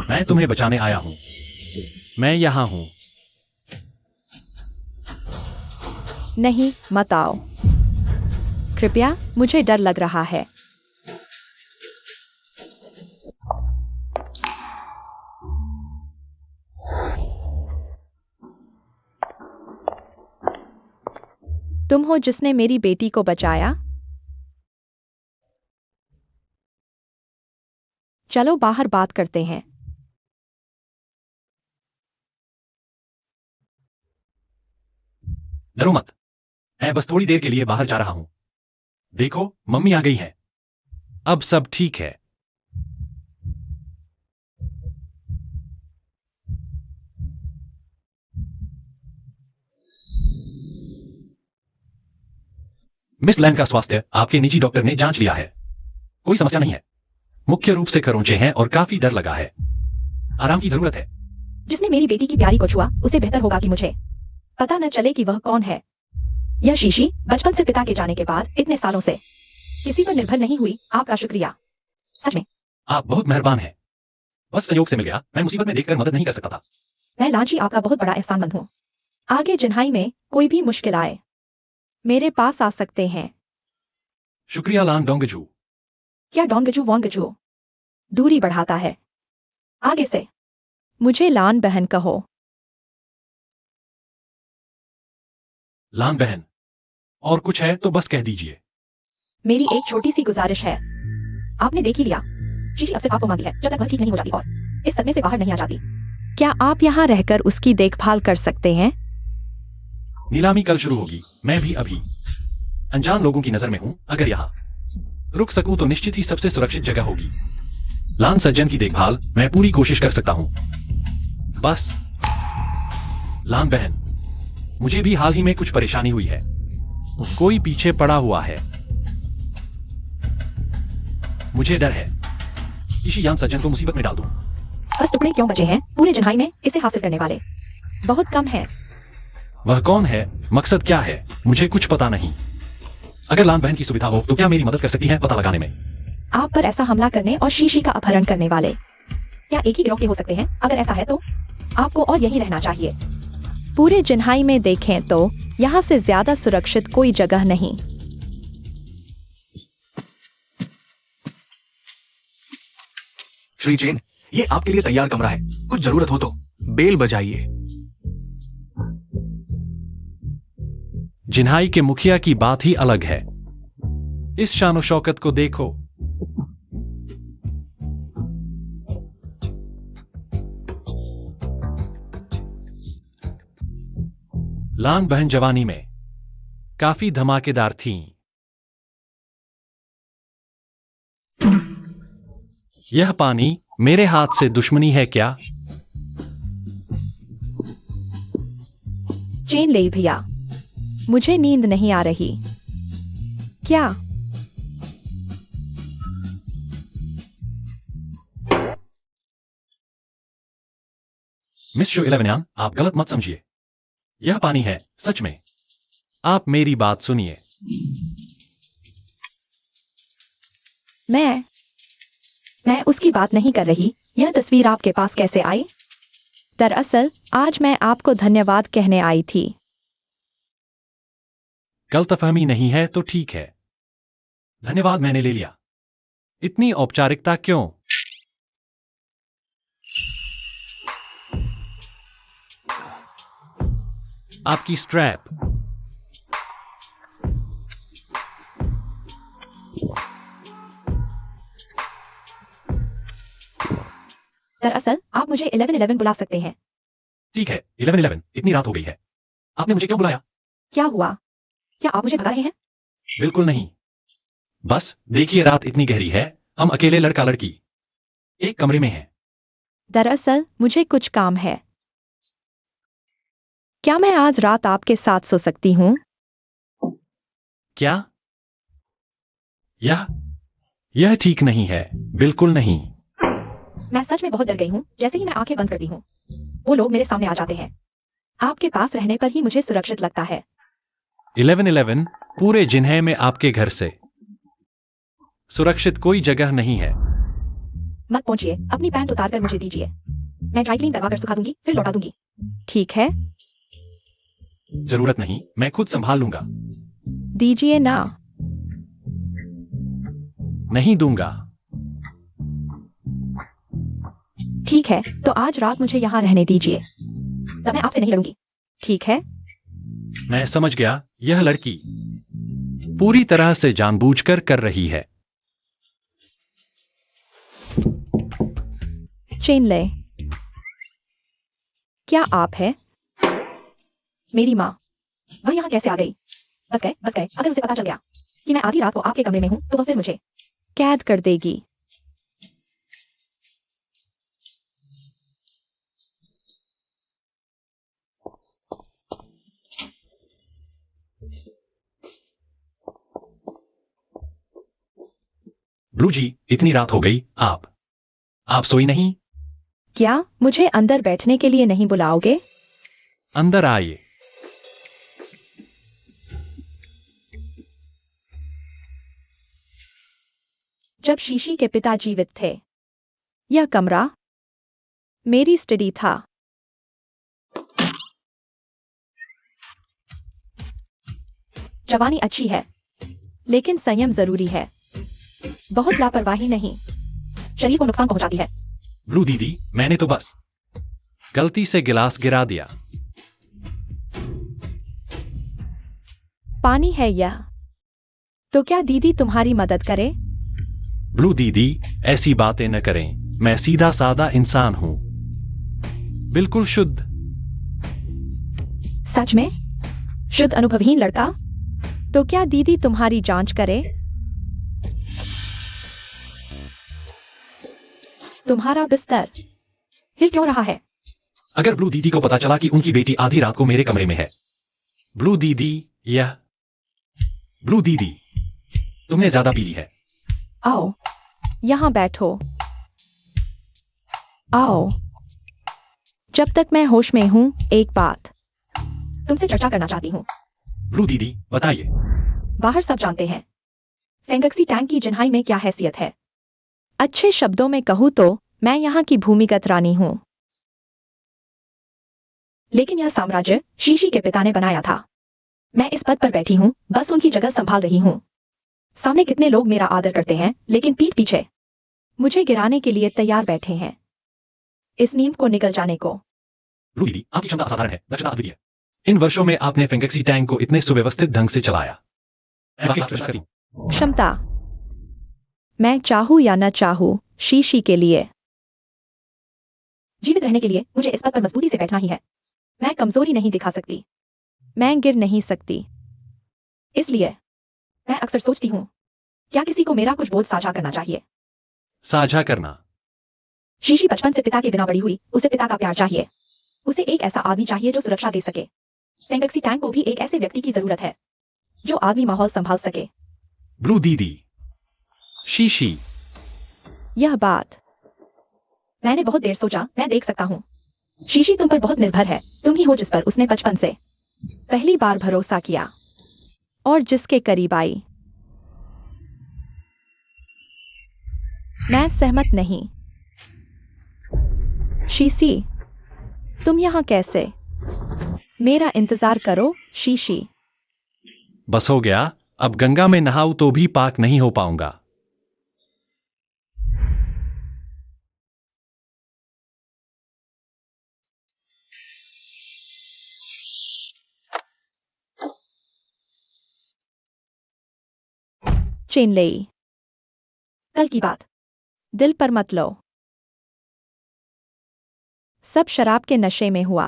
मैं तुम्हें बचाने आया हूं। मैं यहां हूं। नहीं, मत आओ। कृपया, मुझे डर लग रहा है। तुम हो जिसने मेरी बेटी को बचाया। चलो बाहर बात करते हैं। डरो मत। मैं बस थोड़ी देर के लिए बाहर जा रहा हूं। देखो, मम्मी आ गई है। अब सब ठीक है। मिस लैंग का स्वास्थ्य आपके निजी डॉक्टर ने जांच लिया है। कोई समस्या नहीं है। मुख्य रूप से खरोंचे हैं और काफी डर लगा है। आराम की जरूरत है। जिसने मेरी बेटी की प्यारी को छुआ, उसे बेहतर होगा कि मुझे पता न चले कि वह कौन है। यह शीशी बचपन से पिता के जाने के बाद इतने सालों से किसी पर निर्भर नहीं हुई। आपका शुक्रिया। सच में आप बहुत मेहरबान हैं। बस संयोग से मिल गया। मैं मुसीबत में देखकर मदद नहीं कर सकता था। मैं लांची आपका बहुत बड़ा एहसानमंद हूँ। आगे जिन्हाई में कोई भी मुश्किल आए, मेरे पास आ सकते हैं। शुक्रिया लान डोंगजू। क्या डोंगजू वोंगजू दूरी बढ़ाता है? आगे से मुझे लान बहन कहो। लान बहन। और कुछ है तो बस कह दीजिए। मेरी एक छोटी सी गुजारिश है। आपने देख ही लिया, शीशी अब सिर्फ आपको मांगी है जब तक वह ठीक नहीं हो जाती और इस सदमे से बाहर नहीं आ जाती। क्या आप यहाँ रहकर उसकी देखभाल कर सकते हैं? नीलामी कल शुरू होगी। मैं भी अभी अनजान लोगों की नजर में हूं। अगर यहाँ रुक सकूं तो निश्चित ही सबसे सुरक्षित जगह होगी। लान सज्जन की देखभाल मैं पूरी कोशिश कर सकता हूं। बस लान बहन, मुझे भी हाल ही में कुछ परेशानी हुई है। कोई पीछे पड़ा हुआ है। मुझे डर है इसी यान सज्जन को मुसीबत में डाल दूं। बस टुकड़े क्यों बचे हैं पूरे जिन्हाई में इसे हासिल करने वाले? बहुत कम है। वह कौन है? मकसद क्या है? मुझे कुछ पता नहीं। अगर लान बहन की सुविधा हो तो क्या मेरी मदद कर सकती है पता लगाने में? आप पर ऐसा हमला करने और शीशी का अपहरण करने वाले क्या एक ही गिरोह के हो सकते हैं? अगर ऐसा है तो आपको और यही रहना चाहिए। पूरे जिन्हाई में देखें तो यहाँ से ज्यादा सुरक्षित कोई जगह नहीं। श्री चेन, ये आपके लिए तैयार कमरा है। कुछ जरूरत हो तो बेल बजाइए। जिन्हाई के मुखिया की बात ही अलग है। इस शानो शौकत को देखो। लान बहन जवानी में काफी धमाकेदार थीं। यह पानी मेरे हाथ से दुश्मनी है क्या? चेन ले भैया, मुझे नींद नहीं आ रही। क्या मिस शो 11 आप गलत मत समझिए। यह पानी है सच में। आप मेरी बात सुनिए। मैं उसकी बात नहीं कर रही। यह तस्वीर आपके पास कैसे आई? दरअसल आज मैं आपको धन्यवाद कहने आई थी। गलतफहमी नहीं है तो ठीक है। धन्यवाद मैंने ले लिया। इतनी औपचारिकता क्यों? आपकी स्ट्रैप। दरअसल आप मुझे 1111 बुला सकते हैं। ठीक है 11-11 इतनी रात हो गई है। आपने मुझे क्यों बुलाया? क्या हुआ? क्या आप मुझे भगा रहे हैं? बिल्कुल नहीं। बस देखिए रात इतनी गहरी है। हम अकेले लड़का लड़की एक कमरे में हैं। दरअसल मुझे कुछ काम है। क्या मैं आज रात आपके साथ सो सकती हूँ? क्या? यह ठीक नहीं है, बिल्कुल नहीं। मैं सच में बहुत डर गई हूँ। जैसे ही मैं आंखें बंद करती हूँ, वो लोग मेरे सामने आ जाते हैं। आपके पास रहने पर ही मुझे सुरक्षित लगता है। 1111 पूरे जिन्हें में आपके घर से सुरक्षित कोई जगह नहीं है। मत पहुंचिए, अपनी पैंट उतार कर मुझे दीजिए। मैं ड्राई क्लीन करवा कर सुखा दूंगी, फिर लौटा दूंगी। ठीक है, जरूरत नहीं, मैं खुद संभाल लूंगा। दीजिए ना। नहीं दूंगा। ठीक है, तो आज रात मुझे यहाँ रहने दीजिए। तब मैं आपसे नहीं लड़ूंगी। ठीक है? मैं समझ गया, यह लड़की पूरी तरह से जानबूझकर कर रही है। चेन ले। क्या आप है? मेरी माँ। वह यहाँ कैसे आ गई? बस गए। अगर उसे पता चल गया कि मैं आधी रात को आपके कमरे में हूँ, तो वह फिर मुझे कैद कर देगी। ब्लू जी, इतनी रात हो गई, आप सोई नहीं? क्या मुझे अंदर बैठने के लिए नहीं बुलाओगे? अंदर आइए। जब शीशी के पिता जीवित थे, यह कमरा मेरी स्टडी था। जवानी अच्छी है, लेकिन संयम जरूरी है। बहुत लापरवाही नहीं, शरीर को नुकसान पहुंचाती है। ब्लू दीदी, मैंने तो बस गलती से गिलास गिरा दिया। पानी है यह। तो क्या दीदी तुम्हारी मदद करे? ब्लू दीदी, ऐसी बातें न करें। मैं सीधा साधा इंसान हूं, बिल्कुल शुद्ध। सच में? शुद्ध अनुभवहीन लड़का? तो क्या दीदी तुम्हारी जांच करे? तुम्हारा बिस्तर हिल क्यों रहा है? अगर ब्लू दीदी को पता चला कि उनकी बेटी आधी रात को मेरे कमरे में है। ब्लू दीदी, ब्लू दीदी, तुमने ज्यादा पी ली है। आओ, यहां बैठो। आओ। जब तक मैं होश में हूं, एक बात तुमसे चर्चा करना चाहती हूं। ब्लू दीदी, बताइए। बाहर सब जानते हैं, फेंगक्सी टैंक की जिन्हाई में क्या हैसियत है। अच्छे शब्दों में कहूं तो मैं यहाँ की भूमिगत रानी हूं। लेकिन यह साम्राज्य शीशी के पिता ने बनाया था। मैं इस पद पर बैठी हूं, बस उनकी जगह संभाल रही हूं। सामने कितने लोग मेरा आदर करते हैं, लेकिन पीठ पीछे मुझे गिराने के लिए तैयार बैठे हैं। इस नींव को निकल जाने को। ब्लू दीदी, आपकी क्षमता असाधारण है, दक्षता अद्वितीय। इन वर्षों में आपने फेंगक्सी टैंक को इतने सुव्यवस्थित ढंग से चलाया। मैं वाकई आपकी प्रशंसा करती हूं। क्षमता, मैं चाहूं या न चाहूं, शीशी के लिए जीवित रहने के लिए मुझे इस पद पर मजबूती से बैठना ही है। मैं कमजोरी नहीं दिखा सकती, मैं गिर नहीं सकती। इसलिए मैं अक्सर सोचती हूँ, क्या किसी को मेरा कुछ बोझ साझा करना चाहिए। साझा करना। शीशी बचपन से पिता के बिना बड़ी हुई, उसे पिता का प्यार चाहिए। उसे एक ऐसा आदमी चाहिए जो सुरक्षा दे सके। फेंगक्सी टैंक को भी एक ऐसे व्यक्ति की जरूरत है जो आदमी माहौल संभाल सके। ब्लू दीदी, शीशी। यह बात मैंने बहुत देर सोचा। मैं देख सकता हूँ शीशी तुम पर बहुत निर्भर है। तुम ही हो जिस पर उसने बचपन से पहली बार भरोसा किया और जिसके करीब आई। मैं सहमत नहीं। शीशी, तुम यहां कैसे? मेरा इंतजार करो शीशी। बस हो गया, अब गंगा में नहाऊं तो भी पाक नहीं हो पाऊंगा। चेन लेई, कल की बात दिल पर मत लो। सब शराब के नशे में हुआ।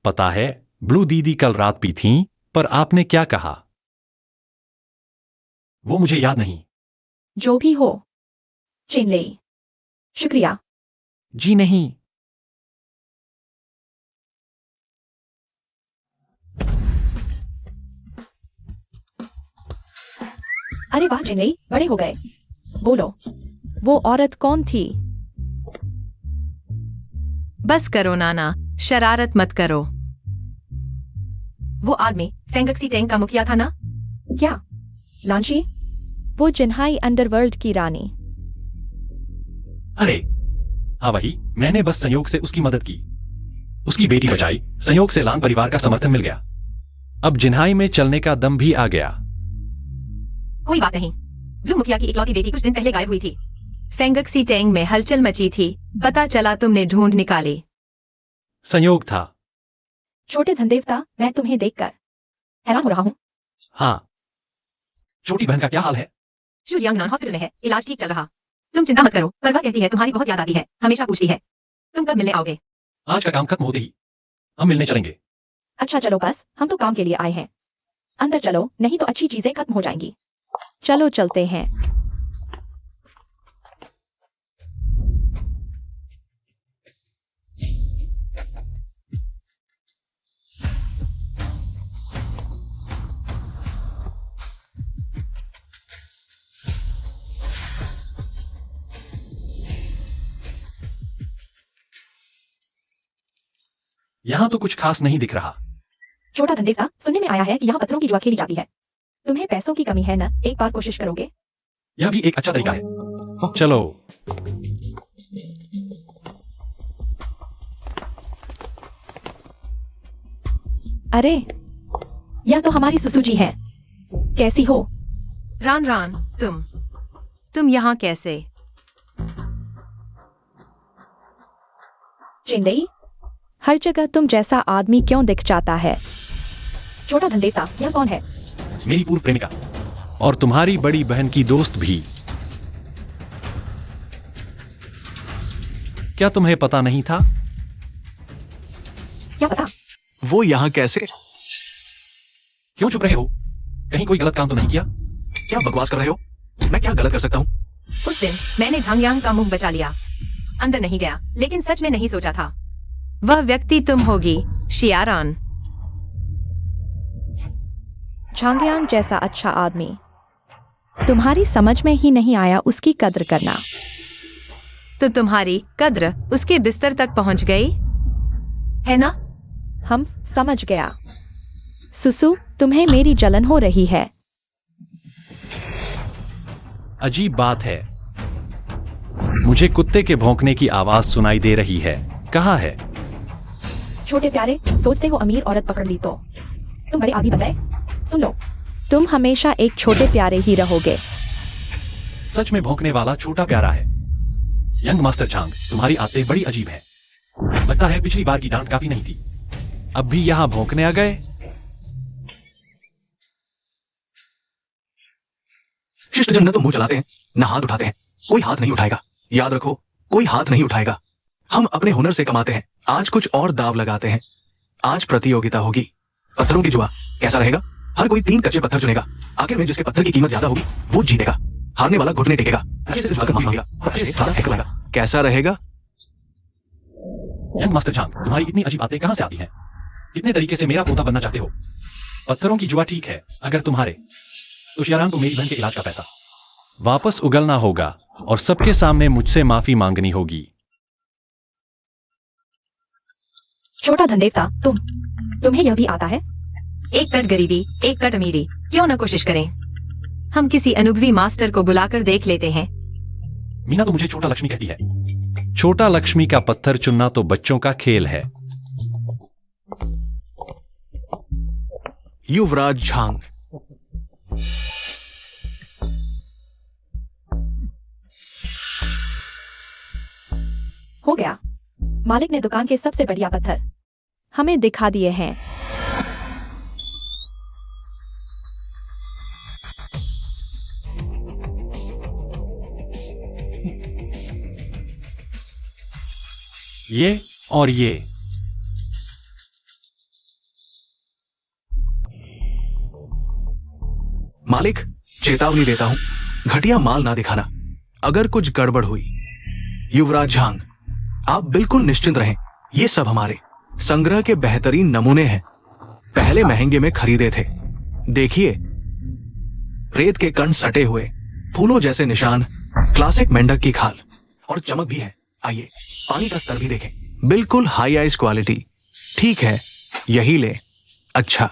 पता है, ब्लू दीदी कल रात पी थीं, पर आपने क्या कहा? वो मुझे याद नहीं। जो भी हो, चेन लेई, शुक्रिया। जी नहीं। अरे वाह जिनई, बड़े हो गए। बोलो, वो औरत कौन थी? बस करो नाना, शरारत मत करो। वो आदमी फेंगक्सी टैंक का मुखिया था ना? क्या लांची? वो जिन्हाई अंडरवर्ल्ड की रानी। अरे हाँ वही, मैंने बस संयोग से उसकी मदद की, उसकी बेटी बचाई। संयोग से लांग परिवार का समर्थन मिल गया। अब जिन्हाई में चलने का दम भी आ गया। कोई बात नहीं, ब्लू मुखिया की इकलौती बेटी कुछ दिन पहले गायब हुई थी। फेंगक्सी टैंक में हलचल मची थी, पता चला तुमने ढूंढ निकाली। संयोग था। छोटे धनदेवता, मैं तुम्हें देखकर हैरान हो रहा हूँ। हाँ, छोटी बहन का क्या हाल है? शुजियांग नान हॉस्पिटल में है, इलाज ठीक चल रहा। तुम चिंता मत करो, पर वह कहती है तुम्हारी बहुत याद आती है, हमेशा पूछती है तुम कब मिलने आओगे। आज का काम खत्म होते ही हम मिलने चलेंगे। अच्छा चलो बस, हम तो काम के लिए आए हैं। अंदर चलो, नहीं तो अच्छी चीजें खत्म हो जाएंगी। चलो चलते हैं। यहां तो कुछ खास नहीं दिख रहा। छोटा धनदेवता, सुनने में आया है कि यहाँ पत्थरों की जुआ खेली जाती है। तुम्हें पैसों की कमी है न? एक बार कोशिश करोगे? यह भी एक अच्छा तरीका है। चलो। अरे, यह तो हमारी सुसु जी है। कैसी हो? रान रान, तुम यहाँ कैसे? चिंडई, हर जगह तुम जैसा आदमी क्यों दिख जाता है? छोटा धनदेवता, यह कौन है? मेरी पूर्व प्रेमिका और तुम्हारी बड़ी बहन की दोस्त भी। क्या तुम्हें पता नहीं था? क्या पता? वो यहाँ कैसे? क्यों चुप रहे हो? कहीं कोई गलत काम तो नहीं किया? क्या बकवास कर रहे हो? मैं क्या गलत कर सकता हूँ? उस दिन मैंने झांगयांग का मुंह बचा लिया, अंदर नहीं गया, लेकिन सच में नहीं सोचा था वह व्यक्ति तुम होगी, शियारान। झांगयांग जैसा अच्छा आदमी तुम्हारी समझ में ही नहीं आया उसकी कद्र करना। तो तुम्हारी कद्र उसके बिस्तर तक पहुंच गई है ना? हम समझ गया। सुसु, तुम्हें मेरी जलन हो रही है। अजीब बात है, मुझे कुत्ते के भौंकने की आवाज सुनाई दे रही है। कहाँ है? छोटे प्यारे, सोचते हो अमीर औरत पकड़ ली तो तुम बड़े आदमी बताए? सुन लो, तुम हमेशा एक छोटे प्यारे ही रहोगे। सच में भौंकने वाला छोटा प्यारा है। यंग मास्टर झांग, तुम्हारी आदतें बड़ी अजीब हैं। लगता है पिछली बार की डांट काफी नहीं थी, अब भी यहां भौंकने आ गए। शिष्टजन न तो मुंह चलाते हैं, न हाथ उठाते हैं। कोई हाथ नहीं उठाएगा, याद रखो, कोई हाथ नहीं उठाएगा। हम अपने हुनर से कमाते हैं। आज कुछ और दाव लगाते हैं। आज प्रतियोगिता होगी, पत्थरों की जुआ। कैसा रहेगा? हर कोई 3 कच्चे पत्थर चुनेगा। आखिर में जिसके पत्थर की कीमत ज्यादा होगी वो जीतेगा। हारने वाला घुटने टेकेगा, अच्छे से झुकाकर माफी मांगेगा और अच्छे से आधा फेंक लाएगा। कैसा रहेगा? यंग मास्टर झांग, तुम्हारी इतनी अजीब बातें कहां से आती हैं? इतने तरीके से मेरा पोता बनना चाहते हो? पत्थरों की जुआ ठीक है, अगर तुम्हारे तो शियारान को मेरी बहन के इलाज का पैसा वापस उगलना होगा और सबके सामने मुझसे माफी मांगनी होगी। छोटा धनदेवता, तुम्हें यह भी आता है? एक कट गरीबी, एक कट अमीरी, क्यों न कोशिश करें? हम किसी अनुभवी मास्टर को बुलाकर देख लेते हैं। मीना तो मुझे छोटा लक्ष्मी कहती है। छोटा लक्ष्मी का पत्थर चुनना तो बच्चों का खेल है। युवराज झांग, हो गया। मालिक ने दुकान के सबसे बढ़िया पत्थर हमें दिखा दिए हैं। ये और ये। मालिक, चेतावनी देता हूं, घटिया माल ना दिखाना। अगर कुछ गड़बड़ हुई, युवराज झांग, आप बिल्कुल निश्चिंत रहें। ये सब हमारे संग्रह के बेहतरीन नमूने हैं। पहले महंगे में खरीदे थे। देखिए, रेत के कण सटे हुए, फूलों जैसे निशान, क्लासिक मेंढक की खाल और चमक भी है। आइए पानी का स्तर भी देखें, बिल्कुल हाई आइस क्वालिटी। ठीक है, यही ले। अच्छा,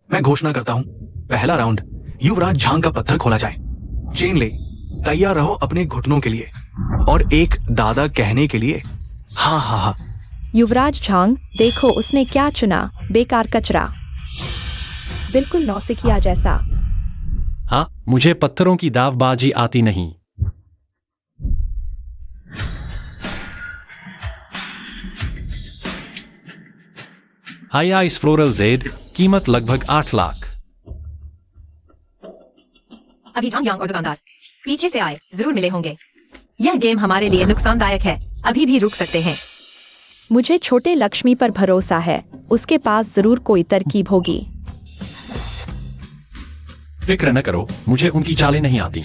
मैं घोषणा करता हूं, पहला राउंड युवराज झांग का पत्थर खोला जाए। चेन ले, तैयार रहो अपने घुटनों के लिए और एक दादा कहने के लिए। हाँ हाँ हाँ। युवराज झांग, देखो उसने क्या चुना, बेकार कचरा, बिल्कुल नौसिखिया जैसा। हाँ, मुझे पत्थरों की दावबाजी आती नहीं। हाई आइस फ्लोरल जेड, कीमत लगभग 8 लाख। अभी झांग यांग और दुकानदार पीछे से आए, जरूर मिले होंगे। यह गेम हमारे लिए नुकसानदायक है, अभी भी रुक सकते हैं। मुझे छोटे लक्ष्मी पर भरोसा है, उसके पास जरूर कोई तरकीब होगी। फिक्र न करो, मुझे उनकी चालें नहीं आती।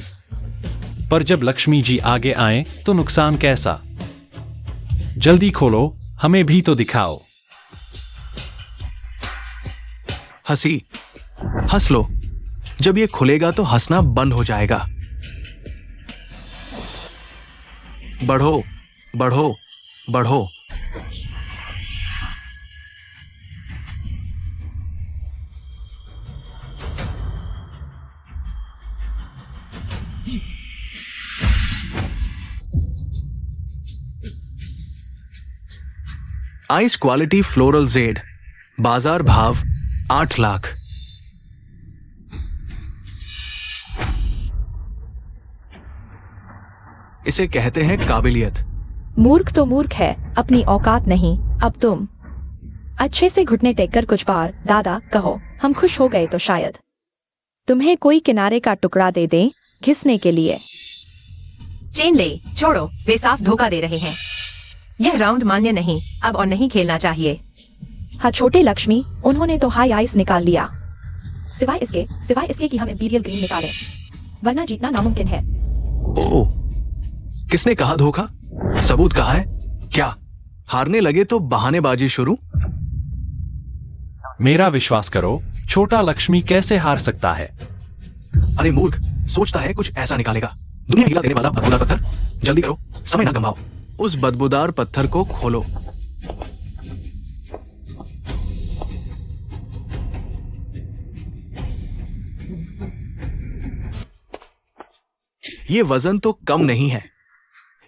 पर जब लक्ष्मी जी आगे आए तो नुकसान कैसा। जल्दी खोलो, हमें भी तो दिखाओ। हंसी, हंस लो। जब ये खुलेगा तो हंसना बंद हो जाएगा। बढ़ो बढ़ो बढ़ो। आइस क्वालिटी फ्लोरल जेड, बाजार भाव 8 लाख। इसे कहते हैं काबिलियत। मूर्ख तो मूर्ख है, अपनी औकात नहीं। अब तुम अच्छे से घुटने टेक कर कुछ बार दादा कहो, हम खुश हो गए तो शायद तुम्हें कोई किनारे का टुकड़ा दे दें घिसने के लिए। चेन ले, छोड़ो, वे साफ धोखा दे रहे हैं। यह राउंड मान्य नहीं, अब और नहीं खेलना चाहिए। हाँ छोटे लक्ष्मी, उन्होंने तो हाई आइस निकाल लिया। सिवाय इसके कि हम इंपीरियल ग्रीन निकालें, वरना जीतना नामुमकिन है। ओह, किसने कहा धोखा? सबूत कहा है क्या? हारने लगे तो बहानेबाजी शुरू। मेरा विश्वास करो, छोटा लक्ष्मी कैसे हार सकता है। अरे मूर्ख, सोचता है कुछ ऐसा निकालेगा। दुनिया हिला देने वाला बदबूदार पत्थर, जल्दी करो, समय ना गंवाओ। उस बदबूदार पत्थर को खोलो। ये वजन तो कम नहीं है,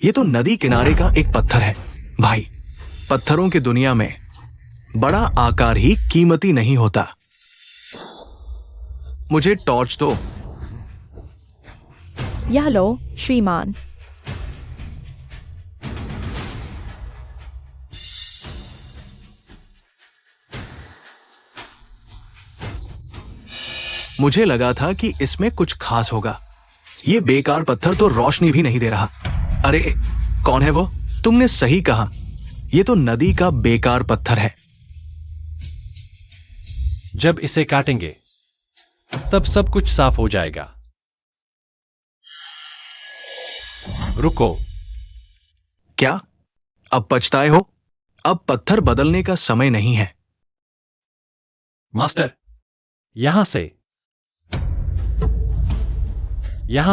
ये तो नदी किनारे का एक पत्थर है। भाई, पत्थरों की दुनिया में बड़ा आकार ही कीमती नहीं होता। मुझे टॉर्च दो। यह लो श्रीमान। मुझे लगा था कि इसमें कुछ खास होगा। ये बेकार पत्थर तो रोशनी भी नहीं दे रहा। अरे कौन है वो? तुमने सही कहा, ये तो नदी का बेकार पत्थर है। जब इसे काटेंगे तब सब कुछ साफ हो जाएगा। रुको। क्या अब पछताए हो? अब पत्थर बदलने का समय नहीं है। मास्टर, यहां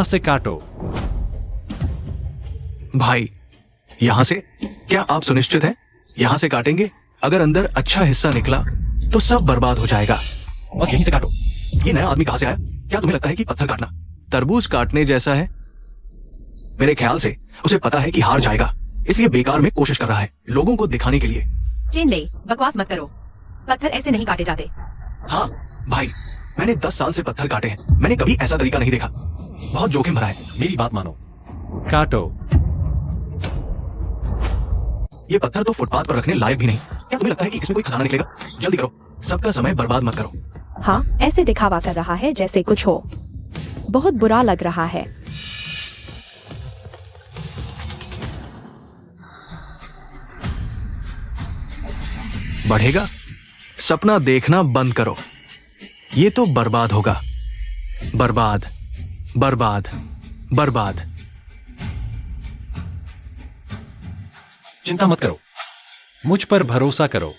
से काटो। भाई, यहां से? क्या आप सुनिश्चित हैं? यहां से काटेंगे? अगर अंदर अच्छा हिस्सा निकला तो सब बर्बाद हो जाएगा। बस यहीं से काटो। ये नया आदमी कहां से आया? क्या तुम्हें लगता है कि पत्थर काटना तरबूज काटने जैसा है? मेरे ख्याल से उसे पता है कि हार जाएगा, इसलिए बेकार में कोशिश कर रहा है, लोगों को दिखाने के लिए। चेन ले, बकवास मत करो, पत्थर ऐसे नहीं काटे जाते। हाँ भाई, मैंने 10 साल से पत्थर काटे हैं, मैंने कभी ऐसा तरीका नहीं देखा। बहुत जोखिम भरा है। मेरी बात मानो, काटो। ये पत्थर तो फुटपाथ पर रखने लायक भी नहीं। क्या तुम्हें लगता है कि इसमें कोई खजाना निकलेगा? जल्दी करो, सबका समय बर्बाद मत करो। हाँ, ऐसे दिखावा कर रहा है जैसे कुछ हो। बहुत बुरा लग रहा है। बढ़ेगा? सपना देखना बंद करो, ये तो बर्बाद होगा। बर्बाद, बर्बाद, बर्बाद। चिंता मत करो, मुझ पर भरोसा करो।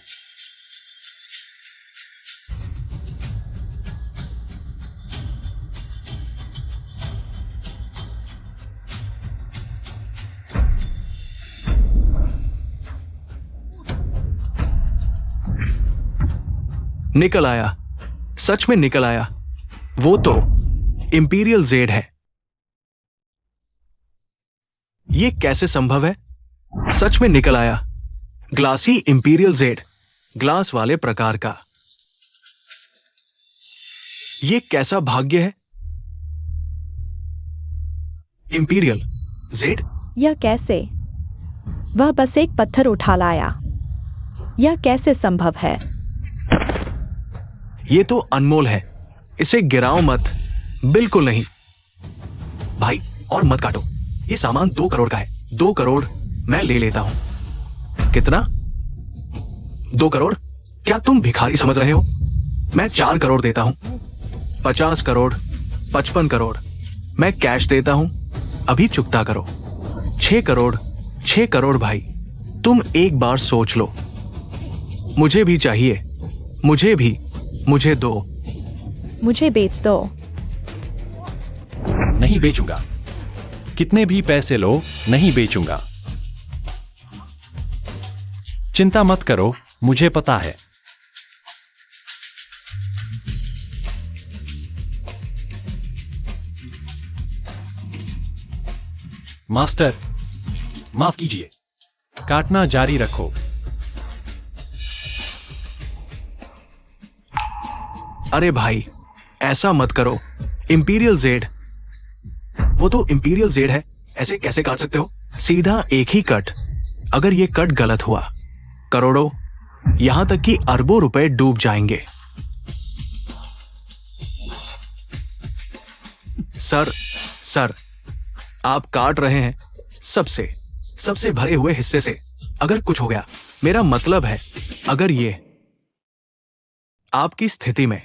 निकल आया, सच में निकल आया। वो तो इंपीरियल जेड है। ये कैसे संभव है? सच में निकल आया। ग्लासी इंपीरियल जेड, ग्लास वाले प्रकार का। ये कैसा भाग्य है? Imperial Z. यह कैसे? वह बस एक पत्थर उठा लाया। यह कैसे संभव है? ये तो अनमोल है, इसे गिराओ मत। बिल्कुल नहीं। भाई और मत काटो, ये सामान 2 करोड़ का है। 2 करोड़ मैं ले लेता हूं। कितना? 2 करोड़? क्या तुम भिखारी समझ रहे हो? मैं 4 करोड़ देता हूं। 50 करोड़, 55 करोड़ मैं कैश देता हूं, अभी चुकता करो। 6 करोड़, 6 करोड़ भाई, तुम एक बार सोच लो। मुझे भी चाहिए, मुझे भी, मुझे दो। मुझे बेच दो। नहीं बेचूंगा। कितने भी पैसे लो, नहीं बेचूंगा। चिंता मत करो, मुझे पता है। मास्टर, माफ कीजिए। काटना जारी रखो। अरे भाई, ऐसा मत करो। इंपीरियल जेड, वो तो इंपीरियल जेड है, ऐसे कैसे काट सकते हो? सीधा एक ही कट। अगर ये कट गलत हुआ, करोड़ों, यहां तक कि अरबों रुपए डूब जाएंगे। सर, आप काट रहे हैं सबसे भरे हुए हिस्से से। अगर कुछ हो गया, मेरा मतलब है, अगर ये आपकी स्थिति में,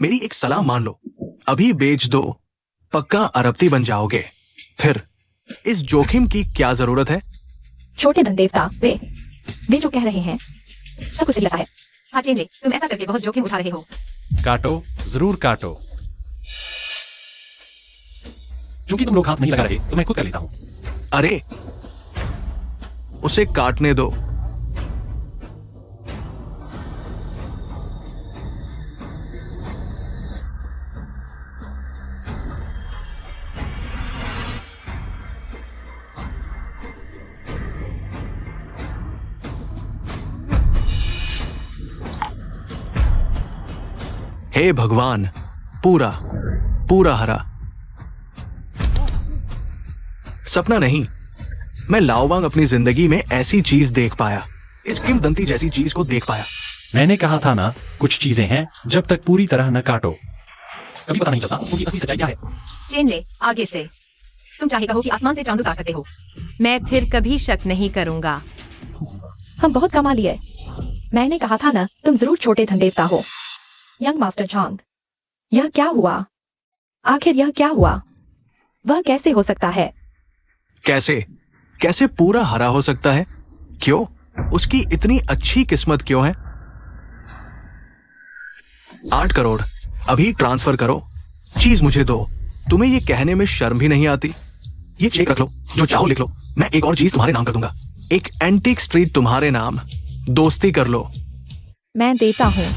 मेरी एक सलाह मान लो, अभी बेच दो, पक्का अरबपति बन जाओगे। फिर इस जोखिम की क्या जरूरत है? छोटे धन देवता, वे जो कह रहे हैं सब कुछ सही लगा है। हाँ चेनले, तुम ऐसा करके बहुत जोखिम उठा रहे हो। काटो, जरूर काटो। क्योंकि तुम लोग हाथ नहीं लगा रहे, तो मैं खुद कर लेता हूं। अरे, उसे काटने दो। हे भगवान, पूरा हरा। सपना नहीं, मैं लाओवांग अपनी जिंदगी में ऐसी चीज देख पाया, इस किंवदंती जैसी चीज को देख पाया। मैंने कहा था ना, कुछ चीजें हैं जब तक पूरी तरह न काटो, कभी पता नहीं चलता उनकी असली सच्चाई क्या है। चेनले, आगे से तुम चाहे कहो कि आसमान से चांद उतार सकते हो, मैं फिर कभी शक नहीं करूंगा। हम बहुत कमा लिए। मैंने कहा था ना, तुम जरूर छोटे धन देवता हो। यंग मास्टर झांग, यह क्या हुआ? आखिर यह क्या हुआ? वह कैसे हो सकता है? कैसे पूरा हरा हो सकता है? क्यों? उसकी इतनी अच्छी किस्मत क्यों है? 8 करोड़ अभी ट्रांसफर करो, चीज मुझे दो। तुम्हें ये कहने में शर्म भी नहीं आती? ये चेक रख लो, जो चाहो लिख लो, मैं एक और चीज तुम्हारे नाम कर दूंगा। एक एंटीक स्ट्रीट तुम्हारे नाम, दोस्ती कर लो। मैं देता हूं।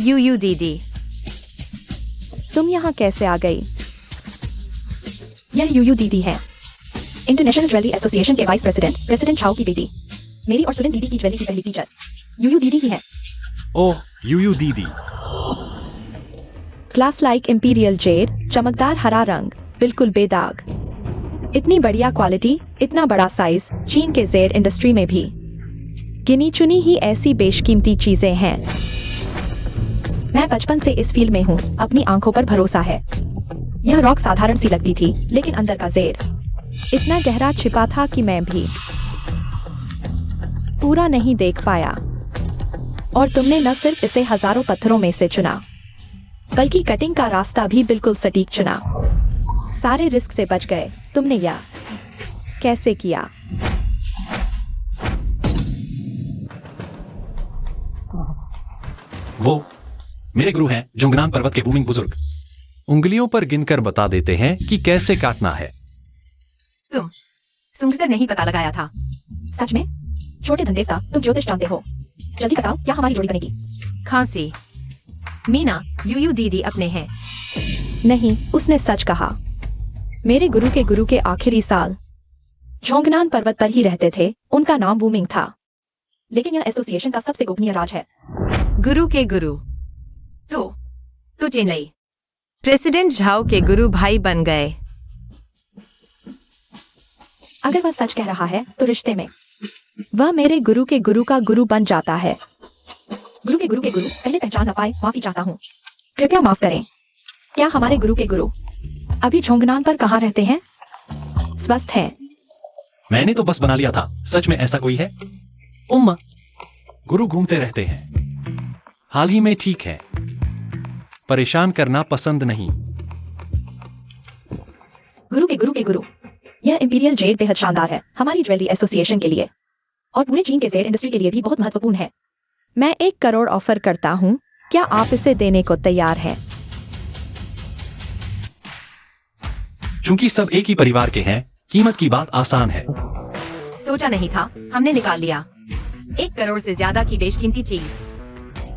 यू दीदी, तुम यहाँ कैसे आ गई? यह यूयू दीदी है, इंटरनेशनल ज्वेलरी एसोसिएशन के वाइस प्रेसिडेंट छाओ की बेटी। मेरी और सुरेन दीदी की ज्वेलरी की पहली टीचर यूयू दीदी ही है। ओह, यूयू दीदी। क्लास लाइक इंपीरियल जेड, चमकदार हरा रंग, बिल्कुल बेदाग। इतनी बढ़िया क्वालिटी, इतना बड़ा साइज, चीन के जेड इंडस्ट्री में भी गिनी चुनी ही ऐसी बेशकीमती चीजें हैं। मैं बचपन से इस फील्ड में हूँ, अपनी आंखों पर भरोसा है। यह रॉक साधारण सी लगती थी, लेकिन अंदर का जेड इतना गहरा छिपा था कि मैं भी पूरा नहीं देख पाया। और तुमने न सिर्फ इसे हजारों पत्थरों में से चुना, बल्कि कटिंग का रास्ता भी बिल्कुल सटीक चुना। सारे रिस्क से बच गए। तुमने यह कैसे किया? वो मेरे गुरु हैं, जोंगनान पर्वत के बूमिंग बुजुर्ग। उंगलियों पर गिनकर बता देते हैं कि कैसे काटना है। तुम सूंघकर नहीं पता लगाया था। सच में? छोटे धन देवता, तुम ज्योतिष जानते हो। जल्दी बताओ, क्या हमारी जोड़ी बनेगी? खांसी। मीना, यूयू दीदी अपने हैं। नहीं, उसने सच कहा। मेरे गुरु के आखिरी साल जोंगनान पर्वत पर ही रहते थे। उनका नाम वूमिंग था। लेकिन यह एसोसिएशन का सबसे गोपनीय राज है। गुरु के गुरु। तो चेन्नई प्रेसिडेंट झाओ के गुरु भाई बन गए। अगर वह सच कह रहा है तो रिश्ते में वह मेरे गुरु के गुरु का गुरु बन जाता है। गुरु के गुरु पहले पहचान न पाए, माफी चाहता हूँ। कृपया माफ करें। क्या हमारे गुरु के गुरु अभी जोंगनान पर कहाँ रहते हैं? स्वस्थ हैं? मैंने तो बस बना लिया था। सच में ऐसा कोई है? उम्मा, गुरु घूमते रहते हैं। हाल ही में ठीक है। परेशान करना पसंद नहीं। गुरु के गुरु। यह इंपीरियल जेड बेहद शानदार है हमारी ज्वेलरी एसोसिएशन के लिए और पूरे चीन के जेड इंडस्ट्री के लिए भी बहुत महत्वपूर्ण है। मैं 1 करोड़ ऑफर करता हूँ। क्या आप इसे देने को तैयार हैं? चूंकि सब एक ही परिवार के हैं, कीमत की बात आसान है। सोचा नहीं था, हमने निकाल लिया। 1 करोड़ से ज्यादा की बेशकीमती चीज।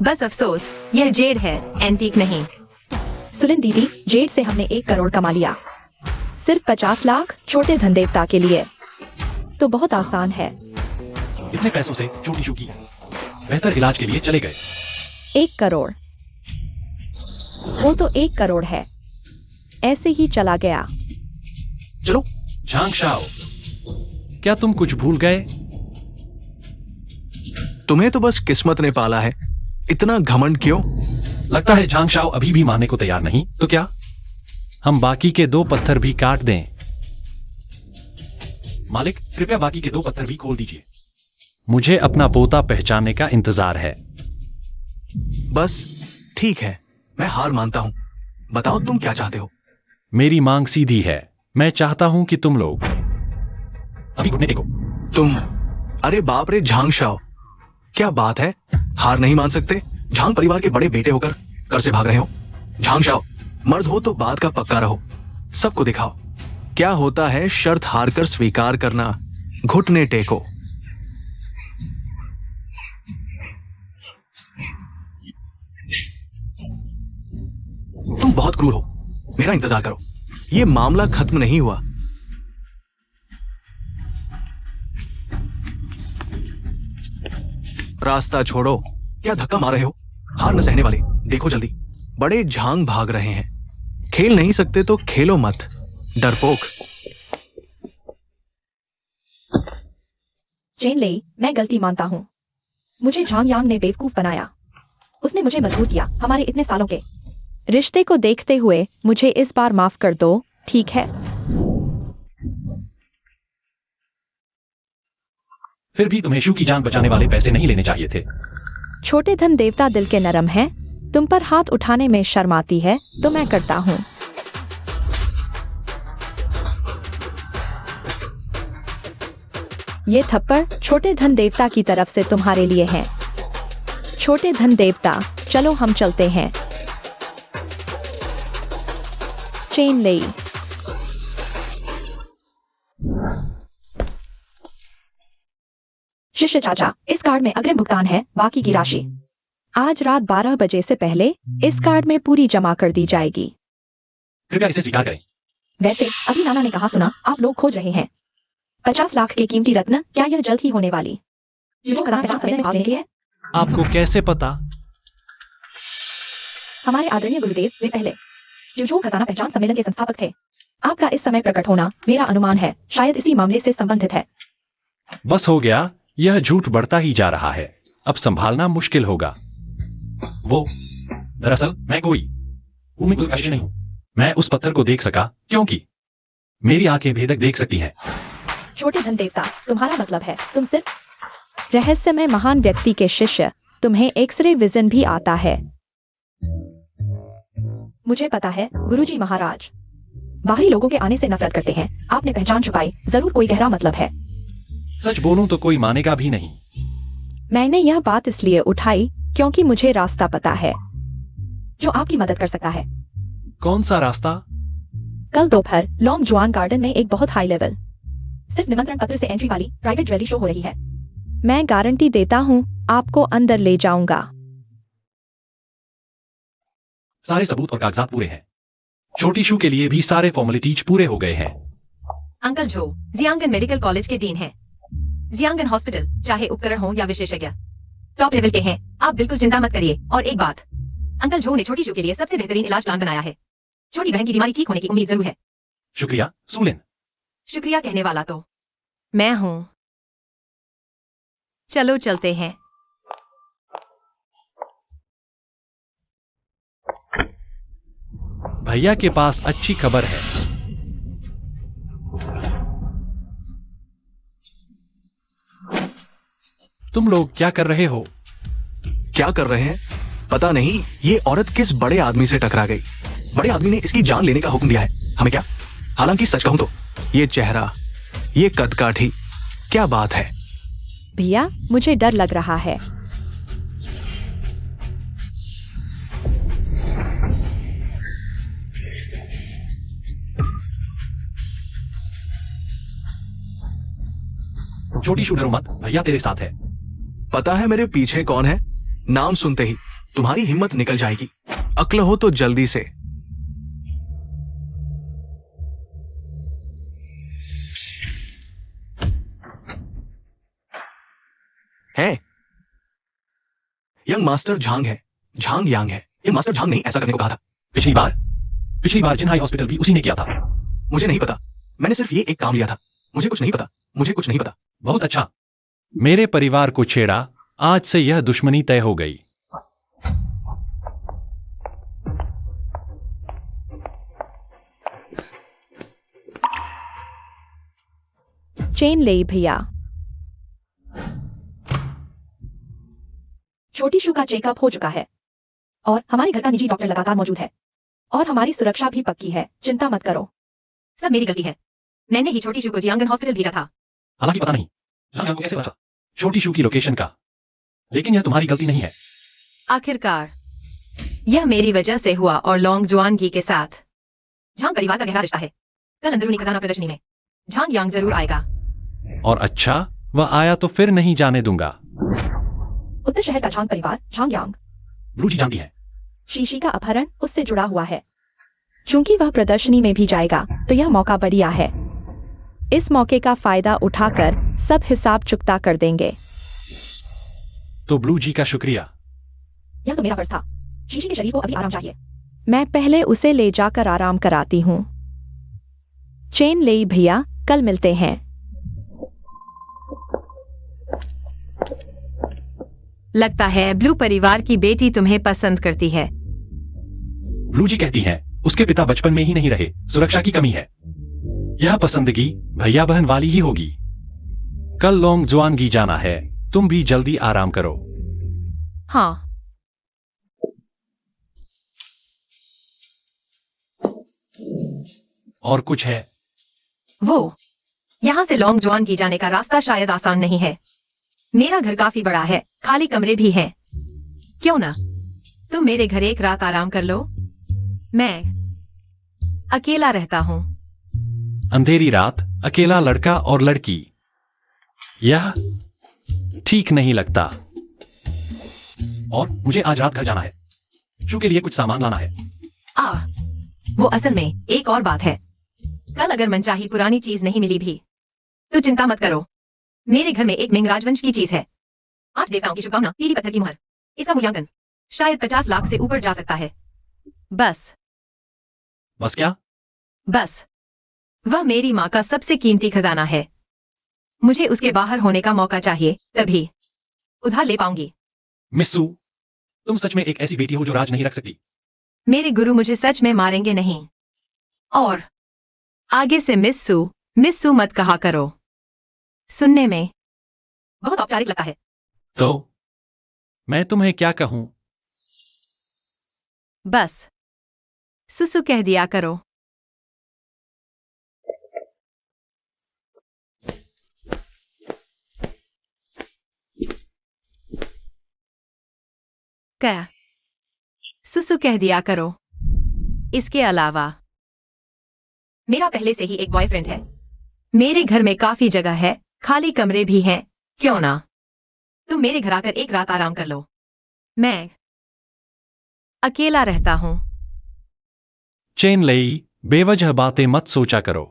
बस अफसोस, यह जेड है, एंटीक नहीं। सुलिन दीदी, जेड से हमने 1 करोड़ कमा लिया। सिर्फ 50 लाख छोटे धन देवता के लिए तो बहुत आसान है। इतने पैसों से छोटी शुकी बेहतर इलाज के लिए चले गए। 1 करोड़, वो तो 1 करोड़ है। ऐसे ही चला गया। चलो झांग शाओ, क्या तुम कुछ भूल गए? तुम्हें तो बस किस्मत ने पाला है। इतना घमंड क्यों? लगता है झांग शाओ अभी भी मानने को तैयार नहीं। तो क्या हम बाकी के 2 पत्थर भी काट दें? मालिक, कृपया बाकी के 2 पत्थर भी खोल दीजिए। मुझे अपना पोता पहचानने का इंतजार है। बस ठीक है, मैं हार मानता हूं। बताओ तुम क्या चाहते हो? मेरी मांग सीधी है। मैं चाहता हूं कि तुम लोग अभी घुटने टेको। तुम, अरे बाप रे झांग शाओ, क्या बात है? हार नहीं मान सकते? झांग परिवार के बड़े बेटे होकर घर से भाग रहे हो? झांग शाओ, मर्द हो तो बात का पक्का रहो। सबको दिखाओ क्या होता है शर्त हारकर स्वीकार करना। घुटने टेको। तुम बहुत क्रूर हो। मेरा इंतजार करो, ये मामला खत्म नहीं हुआ। रास्ता छोड़ो। क्या धक्का मार रहे हो? हार न सहने वाले, देखो जल्दी। बड़े झांग भाग रहे हैं। खेल नहीं सकते तो खेलो मत, डरपोक। चेनलेई, मैं गलती मानता हूँ। मुझे झांग यांग ने बेवकूफ बनाया। उसने मुझे मजबूर किया। हमारे इतने सालों के रिश्ते को देखते हुए मुझे इस बार माफ कर दो, ठीक है? फिर भी तुम्हें शू की जान बचाने वाले पैसे नहीं लेने चाहिए थे। छोटे धन देवता दिल के नरम हैं। तुम पर हाथ उठाने में शर्म आती है तो मैं करता हूँ। ये थप्पड़ छोटे धन देवता की तरफ से तुम्हारे लिए है। छोटे धन देवता, चलो हम चलते हैं। चेनलेई, शिष्य चाचा, इस कार्ड में अग्रिम भुगतान है। बाकी की राशि आज रात 12 बजे से पहले इस कार्ड में पूरी जमा कर दी जाएगी। कृपया इसे स्वीकार करें। वैसे अभी नाना ने कहा सुना आप लोग खोज रहे हैं 50 लाख के कीमती रत्न। क्या यह जल्द ही होने वाली खजाना समय में भाग लेने की है? आपको कैसे पता? हमारे आदरणीय गुरुदेव वे पहले जुजू खजाना पहचान सम्मेलन के संस्थापक थे। आपका इस समय प्रकट होना मेरा अनुमान है शायद इसी मामले से संबंधित है। बस हो गया, यह झूठ बढ़ता ही जा रहा है। अब संभालना मुश्किल होगा। वो दरअसल मैं कोई शिष्य नहीं हूं। मैं उस पत्थर को देख सका क्योंकि मेरी आंखें भेदक देख सकती हैं। छोटे धन देवता, तुम्हारा मतलब है तुम सिर्फ रहस्यमय महान व्यक्ति के शिष्य। तुम्हें एक्सरे विजन भी आता है। मुझे पता है गुरुजी महाराज बाहरी लोगों के आने से नफरत करते हैं। आपने पहचान छुपाई, जरूर कोई गहरा मतलब है। सच बोलूं तो कोई मानेगा भी नहीं। मैंने यह बात इसलिए उठाई क्योंकि मुझे रास्ता पता है जो आपकी मदद कर सकता है। कौन सा रास्ता? कल दोपहर लॉन्ग जुआन गार्डन में एक बहुत हाई लेवल, सिर्फ निमंत्रण पत्र से एंट्री वाली प्राइवेट ज्वेलरी शो हो रही है। मैं गारंटी देता हूँ आपको अंदर ले जाऊंगा। सारे सबूत और कागजात पूरे हैं। छोटी शू के लिए भी सारे फॉर्मेलिटीज पूरे हो गए हैं। अंकल जो जियांगन मेडिकल कॉलेज के डीन हैं। जियांगन हॉस्पिटल चाहे उपकरण हो या विशेषज्ञ टॉप लेवल के हैं। आप बिल्कुल चिंता मत करिए। और एक बात, अंकल जो ने छोटी शू के लिए सबसे बेहतरीन इलाज प्लान बनाया है। छोटी बहन की बीमारी ठीक होने की उम्मीद जरूर है। शुक्रिया सुलिन। शुक्रिया कहने वाला तो मैं हूँ। चलो चलते हैं। भैया के पास अच्छी खबर है। तुम लोग क्या कर रहे हो? क्या कर रहे हैं पता नहीं। ये औरत किस बड़े आदमी से टकरा गई। बड़े आदमी ने इसकी जान लेने का हुक्म दिया है। हमें क्या? हालांकि सच कहूं तो ये चेहरा, ये कदकाठी, क्या बात है। भैया मुझे डर लग रहा है। छोटी शू डरो मत, भैया तेरे साथ है। पता है मेरे पीछे कौन है? नाम सुनते ही तुम्हारी हिम्मत निकल जाएगी। अक्ल हो तो जल्दी से। है यंग मास्टर झांग है। झांग यांग है। ये मास्टर झांग नहीं ऐसा करने को कहा था। पिछली बार जिनहाई हॉस्पिटल भी उसी ने किया था। मुझे नहीं पता। मैंने सिर्फ ये एक काम लिया था। मुझे कुछ नहीं पता। मुझे कुछ नहीं पता। बहुत अच्छा। मेरे परिवार को छेड़ा, आज से यह दुश्मनी तय हो गई। चेन ले भैया। छोटी शू का चेकअप हो चुका है और हमारे घर का निजी डॉक्टर लगातार मौजूद है और हमारी सुरक्षा भी पक्की है। चिंता मत करो। सब मेरी गलती है। मैंने ही छोटी शू को जियांगन हॉस्पिटल भेजा था। हालांकि पता नहीं आपको कैसे पता छोटी शू की लोकेशन का, लेकिन यह तुम्हारी गलती नहीं है। आखिरकार यह मेरी वजह से हुआ और लॉन्ग जुआनगी के साथ झांग परिवार का गहरा रिश्ता है। कल अंदरूनी खजाना प्रदर्शनी में झांग यांग जरूर आएगा। और अच्छा, वह आया तो फिर नहीं जाने दूंगा। उत्तर शहर का झांग परिवार झांग यांग ब्लू जी जानती है। शीशी का अपहरण उससे जुड़ा हुआ है। चूंकि वह प्रदर्शनी में भी जाएगा तो यह मौका बढ़िया है। इस मौके का फायदा उठाकर सब हिसाब चुकता कर देंगे। तो ब्लू जी का शुक्रिया। यह तो मेरा फर्ज था। शीशी के शरीर को अभी आराम चाहिए। मैं पहले उसे ले जाकर आराम कराती हूँ। चेन ले भैया, कल मिलते हैं। लगता है ब्लू परिवार की बेटी तुम्हें पसंद करती है। ब्लू जी कहती हैं उसके पिता बचपन में ही नहीं रहे, सुरक्षा की कमी है। यह पसंदगी भैया बहन वाली ही होगी। कल लॉन्ग जुआनगी जाना है, तुम भी जल्दी आराम करो। हाँ। और कुछ है? वो यहाँ से लॉन्ग जुआनगी जाने का रास्ता शायद आसान नहीं है। मेरा घर काफी बड़ा है, खाली कमरे भी हैं। क्यों ना तुम मेरे घर एक रात आराम कर लो। मैं अकेला रहता हूँ। अंधेरी रात, अकेला लड़का और लड़की, यह ठीक नहीं लगता। और मुझे आज रात घर जाना है। शू के लिए कुछ सामान लाना है। वो असल में एक और बात है। कल अगर मनचाही पुरानी चीज नहीं मिली भी तो चिंता मत करो। मेरे घर में एक मिंग राजवंश की चीज है। 8 देवताओं की शुभकामना, पीली पत्थर की मुहर। इसका मूल्यांकन शायद 50 लाख से ऊपर जा सकता है। बस क्या? बस वह मेरी माँ का सबसे कीमती खजाना है। मुझे उसके बाहर होने का मौका चाहिए, तभी उधार ले पाऊंगी। मिस्सू, तुम सच में एक ऐसी बेटी हो जो राज नहीं रख सकती। मेरे गुरु मुझे सच में मारेंगे नहीं। और आगे से मिस्सू मत कहा करो। सुनने में बहुत औपचारिक लगता है। तो मैं तुम्हें क्या कहूं? बस सुसु कह दिया करो। क्या? सुसु कह दिया करो। इसके अलावा मेरा पहले से ही एक बॉयफ्रेंड है। मेरे घर में काफी जगह है, खाली कमरे भी हैं। क्यों ना तुम मेरे घर आकर एक रात आराम कर लो। मैं अकेला रहता हूँ। चेन लेई, बेवजह बातें मत सोचा करो।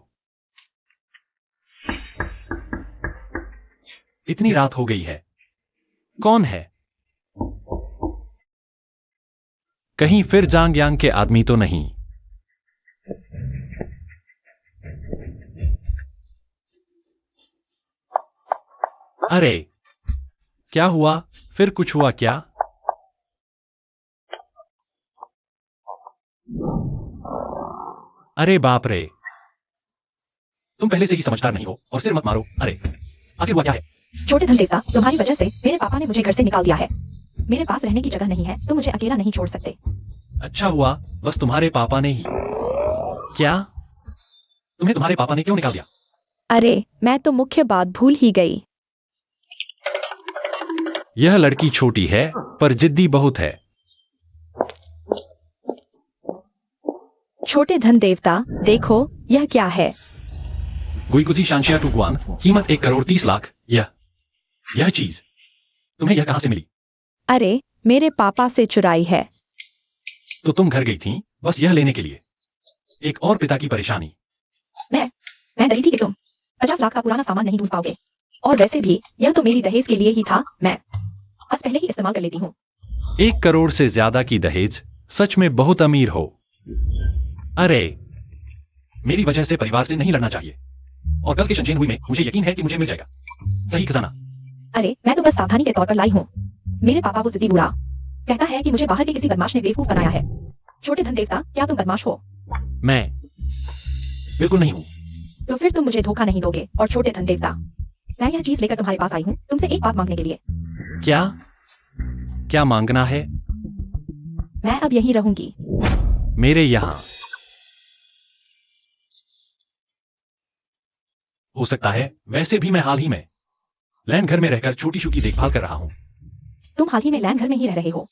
इतनी रात हो गई है। कौन है? कहीं फिर जांग यांग के आदमी तो नहीं? अरे क्या हुआ? फिर कुछ हुआ क्या? अरे बाप रे, तुम पहले से ही समझदार नहीं हो और सिर मत मारो। अरे आखिर हुआ क्या है? छोटे धन देवता, तुम्हारी वजह से मेरे पापा ने मुझे घर से निकाल दिया है। मेरे पास रहने की जगह नहीं है, तुम मुझे अकेला नहीं छोड़ सकते। अच्छा हुआ बस तुम्हारे पापा ने ही। क्या? तुम्हें तुम्हारे पापा ने क्यों निकाल दिया? अरे मैं तो मुख्य बात भूल ही गई। यह लड़की छोटी है पर जिद्दी बहुत है। छोटे धन देवता, देखो यह क्या है? गुईकुजी शांशिया टुगवान, कीमत 1,30,00,000। यह चीज तुम्हें यह कहां से मिली? अरे मेरे पापा से चुराई है। तो तुम घर गई थी बस यह लेने के लिए? एक और पिता की परेशानी। मैं डरी थी कि तुम 50 लाख का पुराना सामान नहीं ढूंढ पाओगे। और वैसे भी यह तो मेरी दहेज के लिए ही था, मैं बस पहले ही इस्तेमाल कर लेती हूँ। 1 करोड़ से ज्यादा की दहेज, सच में बहुत अमीर हो। अरे मेरी वजह से परिवार से नहीं लड़ना चाहिए। और कल के शनचेन हुई में मुझे यकीन है कि मुझे मिल जाएगा सही खजाना। अरे मैं तो बस सावधानी के तौर पर लाई हूँ। मेरे पापा वो जिद्दी बूढ़ा कहता है कि मुझे बाहर के किसी बदमाश ने बेवकूफ बनाया है। छोटे धन देवता, क्या तुम बदमाश हो? मैं बिल्कुल नहीं हूं। तो फिर तुम मुझे धोखा नहीं दोगे। और छोटे धन देवता, मैं यह चीज लेकर तुम्हारे पास आई हूँ तुमसे एक बात मांगने के लिए। क्या? क्या मांगना है? मैं अब यहीं रहूंगी। मेरे यहां? हो सकता है, वैसे भी मैं हाल ही में लैंड घर में रहकर छोटी शू की देखभाल कर रहा हूं। तुम हाल ही में लैंड घर में ही रह रहे हो?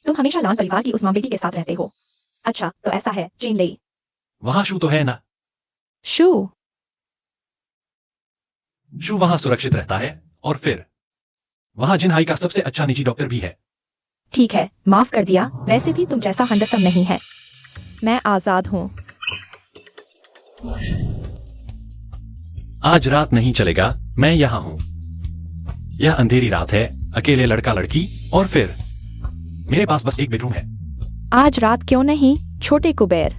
तुम हमेशा लान परिवार की उस मां बेटी के साथ रहते हो? अच्छा तो ऐसा है चेन लेई। वहां शू तो है ना? शू? शू वहां सुरक्षित रहता है और फिर वहां जिनहाई का सबसे अच्छा निजी डॉक्टर भी है। ठीक है, माफ कर दिया। वैसे भी तुम जैसा हंडसम नहीं है। मैं आजाद हूँ। आज रात नहीं चलेगा, मैं यहां हूं। यह अंधेरी रात है, अकेले लड़का लड़की, और फिर मेरे पास बस एक बेडरूम है। आज रात क्यों नहीं, छोटे कुबेर?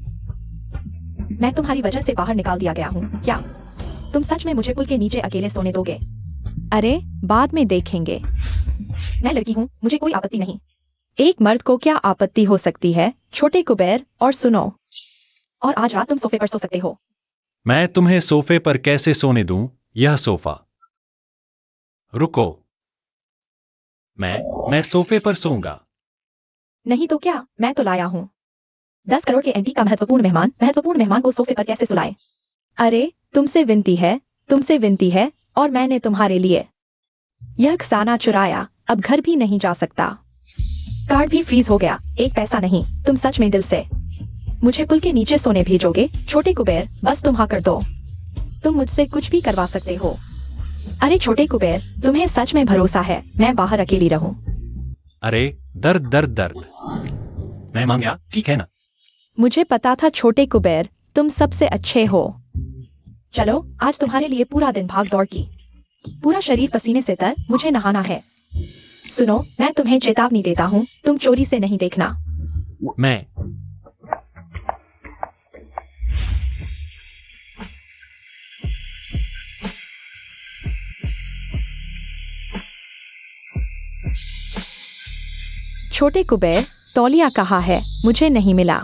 मैं तुम्हारी वजह से बाहर निकाल दिया गया हूँ। क्या तुम सच में मुझे पुल के नीचे अकेले सोने दोगे? अरे बाद में देखेंगे। मैं लड़की हूँ, मुझे कोई आपत्ति नहीं। एक मर्द को क्या आपत्ति हो सकती है, छोटे कुबेर? और सुनो, और आज रात तुम सोफे पर सो सकते हो। मैं तुम्हें सोफे पर कैसे सोने दूं? यह सोफा। रुको, मैं सोफे पर सोऊंगा। नहीं तो क्या, मैं तो लाया हूँ 10 करोड़ के एंटी का महत्वपूर्ण मेहमान को सोफे पर कैसे सुलाए? अरे तुमसे विनती है, तुमसे विनती है, और मैंने तुम्हारे लिए यह खजाना चुराया, अब घर भी नहीं जा सकता। कार्ड भी फ्रीज हो गया, एक पैसा नहीं। तुम सच में दिल से मुझे पुल के नीचे सोने भेजोगे? छोटे कुबेर, बस तुम हाँ कर दो। तुम मुझसे कुछ भी करवा सकते हो। अरे छोटे कुबेर, तुम्हें सच में भरोसा है मैं बाहर अकेली रहूं? अरे दर्द दर्द दर्द, मैं मान गया, ठीक है ना? मुझे पता था छोटे कुबेर, तुम सबसे अच्छे हो। चलो आज तुम्हारे लिए पूरा दिन भाग दौड़ की, पूरा शरीर पसीने से तर, मुझे नहाना है। सुनो, मैं तुम्हें चेतावनी देता हूँ, तुम चोरी से नहीं देखना। मैं छोटे कुबेर, तौलिया कहाँ है? मुझे नहीं मिला।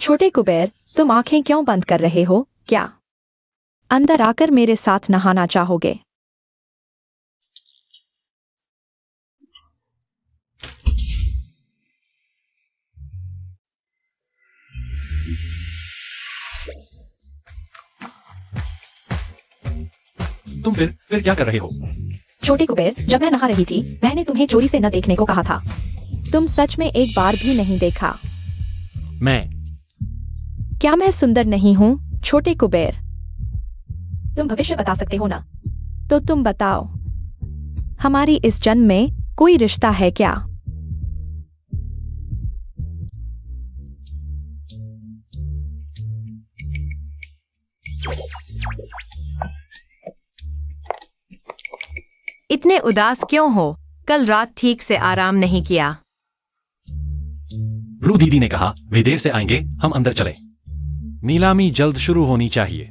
छोटे कुबेर, तुम आंखें क्यों बंद कर रहे हो? क्या अंदर आकर मेरे साथ नहाना चाहोगे? तुम फिर क्या कर रहे हो? छोटे कुबेर, जब मैं नहा रही थी मैंने तुम्हें चोरी से न देखने को कहा था। तुम सच में एक बार भी नहीं देखा। क्या मैं सुंदर नहीं हूँ? छोटे कुबेर, तुम भविष्य बता सकते हो ना? तो तुम बताओ, हमारी इस जन्म में कोई रिश्ता है क्या? इतने उदास क्यों हो? कल रात ठीक से आराम नहीं किया। ब्लू दीदी ने कहा वे देर से आएंगे, हम अंदर चले। नीलामी जल्द शुरू होनी चाहिए।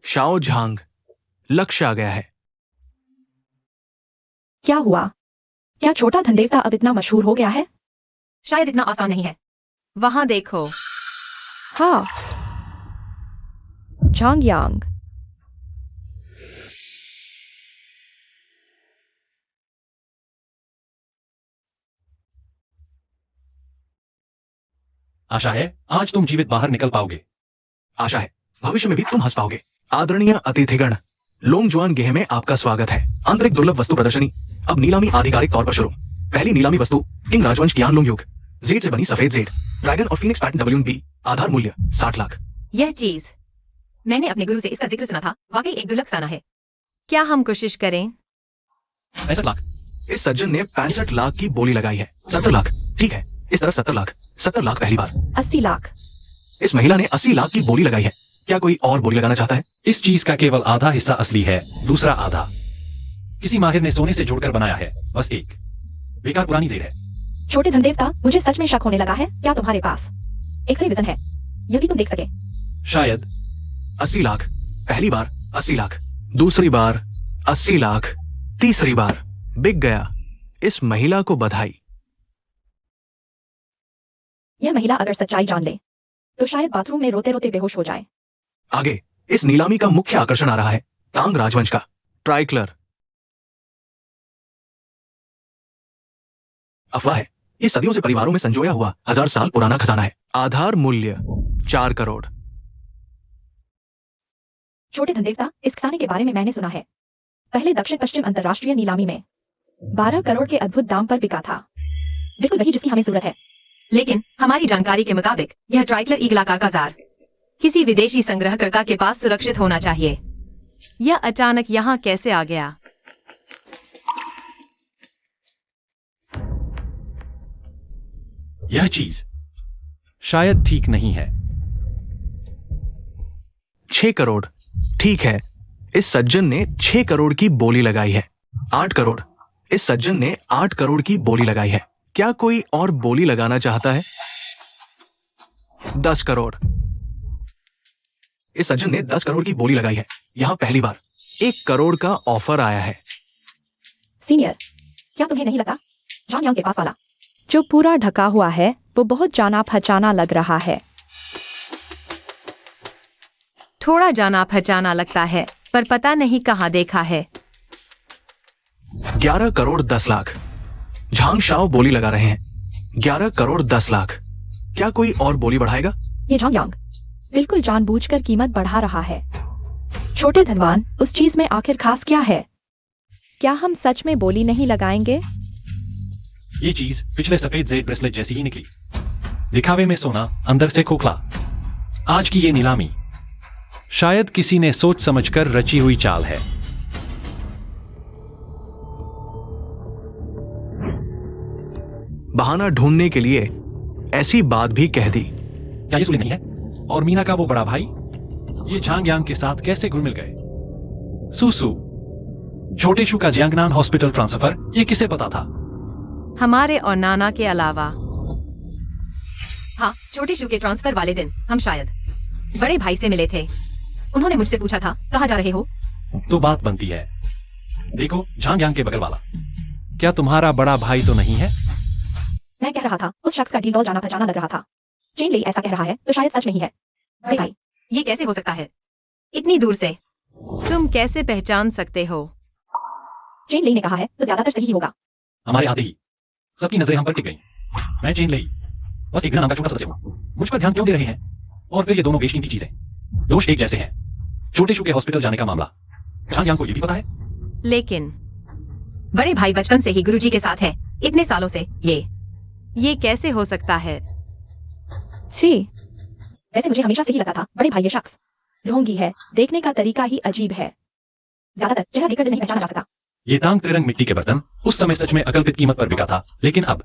शाओ झांग, लक्ष्य आ गया है। क्या हुआ? क्या छोटा धनदेवता अब इतना मशहूर हो गया है? शायद इतना आसान नहीं है। वहां देखो। हाँ, झांग यांग। आशा है आज तुम जीवित बाहर निकल पाओगे। आशा है भविष्य में भी तुम हंस पाओगे। आदरणीय अतिथिगण, लोंगजुआन गेह में आपका स्वागत है। आंतरिक दुर्लभ वस्तु प्रदर्शनी अब नीलामी आधिकारिक तौर पर शुरू। पहली नीलामी वस्तु किंग राजवंश ज्ञान लोंग युग, जेड से बनी सफेद जेड, ड्रैगन और फिनिक्स पैटर्न WB, आधार मूल्य 60 लाख। यह चीज मैंने अपने गुरु से इसका जिक्र सुना था, वाकई एक दुर्लभ साना है। क्या हम कोशिश करें? 65 लाख। इस सज्जन ने 65 लाख की बोली लगाई है। 70 लाख। ठीक है, इस तरफ 70 लाख। 70 लाख पहली बार। 80 लाख। इस महिला ने 80 लाख की बोली लगाई है। क्या कोई और बोली लगाना चाहता है? इस चीज का केवल आधा हिस्सा असली है, दूसरा आधा किसी माहिर ने सोने से जोड़कर बनाया है। बस एक बेकार पुरानी जेड है। छोटे धनदेवता, मुझे सच में शक होने लगा है। क्या तुम्हारे पास एक्सरे विजन है? यह भी तुम देख सके? शायद। 80 लाख पहली बार। 80 लाख दूसरी बार। 80 लाख तीसरी बार। बिक गया। इस महिला को बधाई। यह महिला अगर सच्चाई जान ले तो शायद बाथरूम में रोते रोते बेहोश हो जाए। आगे इस नीलामी का मुख्य आकर्षण आ रहा है, तांग राजवंश का ट्राइक्लर। अफवाह है ये सदियों से परिवारों में संजोया हुआ 1000 साल पुराना खजाना है। आधार मूल्य 4 करोड़। छोटे धनदेवता, इस खजाने के बारे में मैंने सुना है। पहले दक्षिण पश्चिम अंतरराष्ट्रीय नीलामी में 12 करोड़ के अद्भुत दाम पर बिका था। बिल्कुल वही जिसकी हमें जरूरत है। लेकिन हमारी जानकारी के मुताबिक यह ट्राइक्लर ईगल आकार का जार किसी विदेशी संग्रहकर्ता के पास सुरक्षित होना चाहिए। यह अचानक यहाँ कैसे आ गया? यह चीज शायद ठीक नहीं है। 6 करोड़। ठीक है, इस सज्जन ने 6 करोड़ की बोली लगाई है। 8 करोड़। इस सज्जन ने 8 करोड़ की बोली लगाई है। क्या कोई और बोली लगाना चाहता है? 10 करोड़। इस सज्जन ने 10 करोड़ की बोली लगाई है। यहां पहली बार 1 करोड़ का ऑफर आया है। सीनियर, क्या तुम्हें नहीं लगता झांग यांग के पास वाला जो पूरा ढका हुआ है वो बहुत जाना पहचाना लग रहा है? थोड़ा जाना पहचाना लगता है, पर पता नहीं कहाँ देखा है। 11 करोड़ 10 लाख। झांग शाओ बोली लगा रहे हैं। 11 करोड़ 10 लाख। क्या कोई और बोली बढ़ाएगा? ये झांग यांग बिल्कुल जानबूझकर कीमत बढ़ा रहा है। छोटे धनवान, उस चीज में आखिर खास क्या है? क्या हम सच में बोली नहीं लगाएंगे? ये चीज पिछले सफेद जेड ब्रेसलेट जैसी ही निकली। दिखावे में सोना, अंदर से खोखला। आज की ये नीलामी शायद किसी ने सोच समझकर रची हुई चाल है। बहाना ढूंढने के लिए ऐसी बात भी कह दी। क्या ये सुले नहीं है? और मीना का वो बड़ा भाई ये झांग यांग के साथ कैसे घुल मिल गए? सुसु, छोटे शू का जियांगनान हॉस्पिटल ट्रांसफर, ये किसे पता था? हमारे और नाना के अलावा। हाँ, छोटे शू के ट्रांसफर वाले दिन हम शायद बड़े भाई से मिले थे। उन्होंने मुझसे पूछा था कहाँ जा रहे हो? तो बात बनती है। देखो झांग यांग के बगल वाला, क्या तुम्हारा बड़ा भाई तो नहीं है? मैं कह रहा था उस शख्स का डील डॉल जाना पहचाना लग रहा था। चेन ली ऐसा कह रहा है तो शायद सच नहीं है। बड़े भाई, ये कैसे हो सकता है? इतनी दूर से तुम कैसे पहचान सकते हो? चेन ली ने कहा है तो ज्यादातर सही ही होगा। हमारे आते ही सबकी नजरें हम पर टिक गई। मैं चेन लई बस एक नाम का छोटा सदस्य हूँ। मुझ पर ध्यान क्यों दे रहे हैं? और फिर ये दोनों बेशकीमती चीजें, दोष एक जैसे हैं। छोटे शू के हॉस्पिटल जाने का मामला, झांग यांग को ये भी पता है। लेकिन बड़े भाई बचपन से ही गुरुजी के साथ है, इतने सालों से। ये कैसे हो सकता है? सी, वैसे मुझे हमेशा से ही लगा था बड़े भाई ये शख्स ढोंगी है, देखने का तरीका ही अजीब है। ज्यादातर चेहरा देखकर नहीं पहचाना जा सकता। ये तांग त्रिरंग मिट्टी के बर्तन उस समय सच में अकल्पित कीमत पर बिका था, लेकिन अब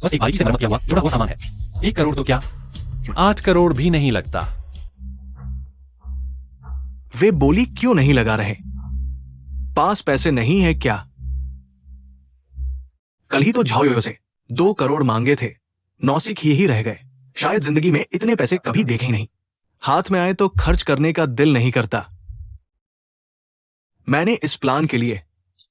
बस एक बारीकी से मरम्मत किया हुआ जुड़ा हुआ सामान है। 1 करोड़ तो क्या 8 करोड़ भी नहीं लगता। वे बोली क्यों नहीं लगा रहे? पास पैसे नहीं है क्या? कल ही तो झाओ योयो से 2 करोड़ मांगे थे, नौसिख ही रह गए। शायद जिंदगी में इतने पैसे कभी देखे ही नहीं। हाथ में आए तो खर्च करने का दिल नहीं करता। मैंने इस प्लान के लिए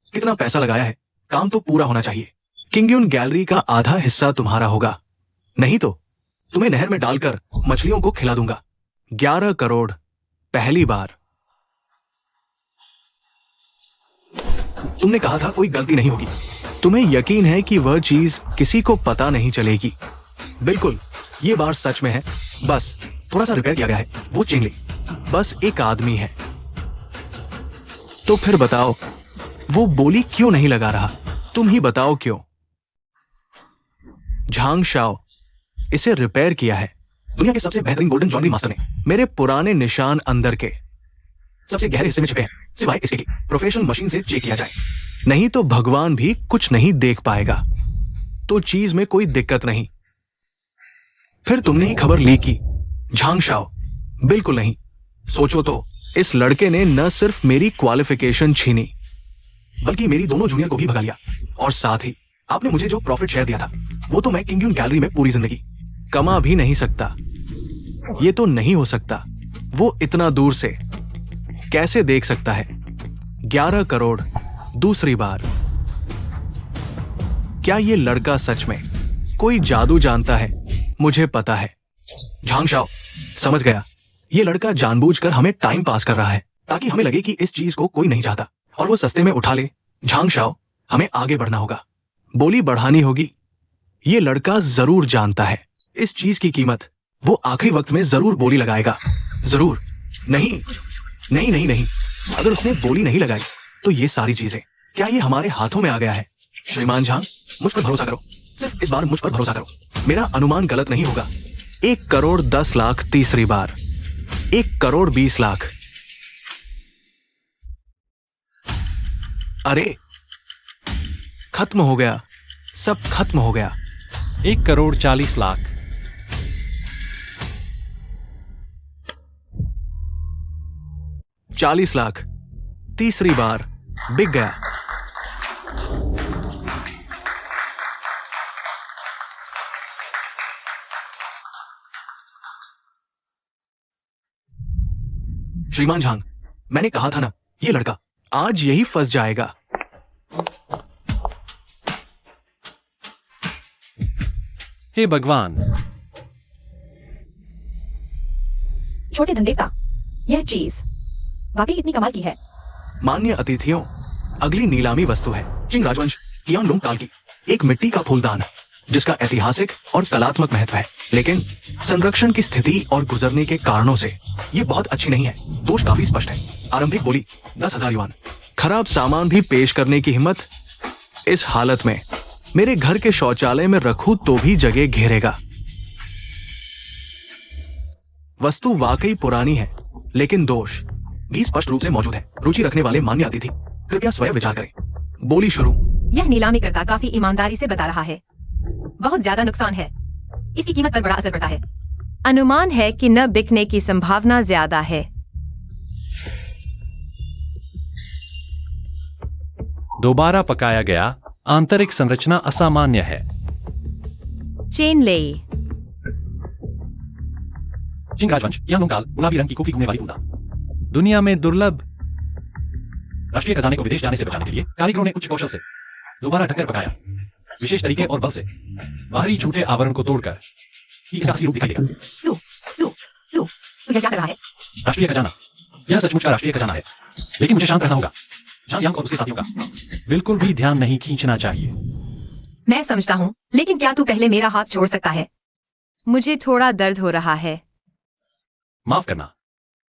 कितना पैसा लगाया है, काम तो पूरा होना चाहिए। किंगयुन गैलरी का आधा हिस्सा तुम्हारा होगा, नहीं तो तुम्हें नहर में डालकर मछलियों को खिला दूंगा। 11 करोड़ पहली बार। तुमने कहा था कोई गलती नहीं होगी। तुम्हें यकीन है कि वह चीज किसी को पता नहीं चलेगी। बिल्कुल, ये बार सच में है। बस थोड़ा सा रिपेयर किया गया है। वो चेंगली बस एक आदमी है। तो फिर बताओ, वो बोली क्यों नहीं लगा रहा? तुम ही बताओ क्यों? झांग शाओ, इसे रिपेयर किया है दुनिया के सबसे बेहतरीन गोल्डन ज्वेलरी मास्टर ने। मेरे पुराने निशान अंदर के सबसे गहरे हिस्से में छिपे हैं, सिवाय इसके कि प्रोफेशनल मशीन से चेक किया जाए। नहीं तो भगवान भी कुछ नहीं देख पाएगा। तो चीज में कोई दिक्कत नहीं। फिर तुमने ही खबर ली की। झांग शाओ, बिल्कुल नहीं। सोचो तो, इस लड़के ने न सिर्फ मेरी क्वालिफिकेशन छीनी, बल्कि मेरी दोनों जूनियर को भी भगा लिया। और साथ ही आपने मुझे जो प्रॉफिट शेयर दिया था, वो तो मैं किंगयुन गैलरी में पूरी जिंदगी कमा भी नहीं सकता। ये तो नहीं हो सकता। वो इतना दूर से कैसे देख सकता है? 11 करोड़ दूसरी बार। क्या ये लड़का सच में कोई जादू जानता है? मुझे पता है। झांग शाओ, समझ गया। ये लड़का जानबूझकर हमें टाइम पास कर रहा है, ताकि हमें लगे कि इस चीज को कोई नहीं चाहता और वो सस्ते में उठा ले। झांग शाओ, हमें आगे बढ़ना होगा, बोली बढ़ानी होगी। ये लड़का जरूर जानता है इस चीज की कीमत। वो आखिरी वक्त में जरूर बोली लगाएगा। जरूर। नहीं नहीं नहीं नहीं, अगर उसने बोली नहीं लगाई तो ये सारी चीजें, क्या ये हमारे हाथों में आ गया है? श्रीमान झांग, मुझ पर भरोसा करो। सिर्फ इस बार मुझ पर भरोसा करो। मेरा अनुमान गलत नहीं होगा। 1 करोड़ 10 लाख तीसरी बार। 1 करोड़ 20 लाख। अरे, खत्म हो गया, सब खत्म हो गया। 1 करोड़ 40 लाख। 40 लाख तीसरी बार। बिक गया। श्रीमान झांग, मैंने कहा था ना, ये लड़का आज यही फंस जाएगा। हे भगवान, छोटे धनदेवता, यह चीज वाकई इतनी कमाल की है। मान्य अतिथियों, अगली नीलामी वस्तु है चिंग राजवंश कियानलुंग काल की एक मिट्टी का फूलदान, जिसका ऐतिहासिक और कलात्मक महत्व है, लेकिन संरक्षण की स्थिति और गुजरने के कारणों से ये बहुत अच्छी नहीं है। दोष काफी स्पष्ट है। आरंभिक बोली 10,000 युआन। खराब सामान भी पेश करने की हिम्मत। इस हालत में मेरे घर के शौचालय में रखूं तो भी जगह घेरेगा। वस्तु वाकई पुरानी है, लेकिन दोष भी स्पष्ट रूप से मौजूद है। रुचि रखने वाले मान्य अतिथि कृपया स्वयं विचार करें। बोली शुरू। यह नीलामी करता काफी ईमानदारी से बता रहा है। बहुत ज्यादा नुकसान है, इसकी कीमत पर बड़ा असर पड़ता है। अनुमान है कि न बिकने की संभावना ज्यादा है। दोबारा पकाया गया आंतरिक संरचना असामान्य है। चेन लेई। चिंग राजवंश कियानलुंग काल गुलाबी रंग की कॉफी घूमने वाली फूलदान, दुनिया में दुर्लभ। राष्ट्रीय खजाने को विदेश जाने से बचाने के लिए कारीगरों ने उच्च कौशल से दोबारा ढककर पकाया, विशेष तरीके और बल से। बाहरी झूठे आवरण को तोड़कर ही इसका असली रूप दिखाई देगा। तू क्या कर रहा है? राष्ट्रीय खजाना, यह सचमुच का राष्ट्रीय खजाना है, लेकिन मुझे शांत रहना होगा। झांग यांग और उसके साथियों का बिल्कुल भी ध्यान नहीं खींचना चाहिए। मैं समझता हूँ, लेकिन क्या तू पहले मेरा हाथ छोड़ सकता है? मुझे थोड़ा दर्द हो रहा है। माफ करना,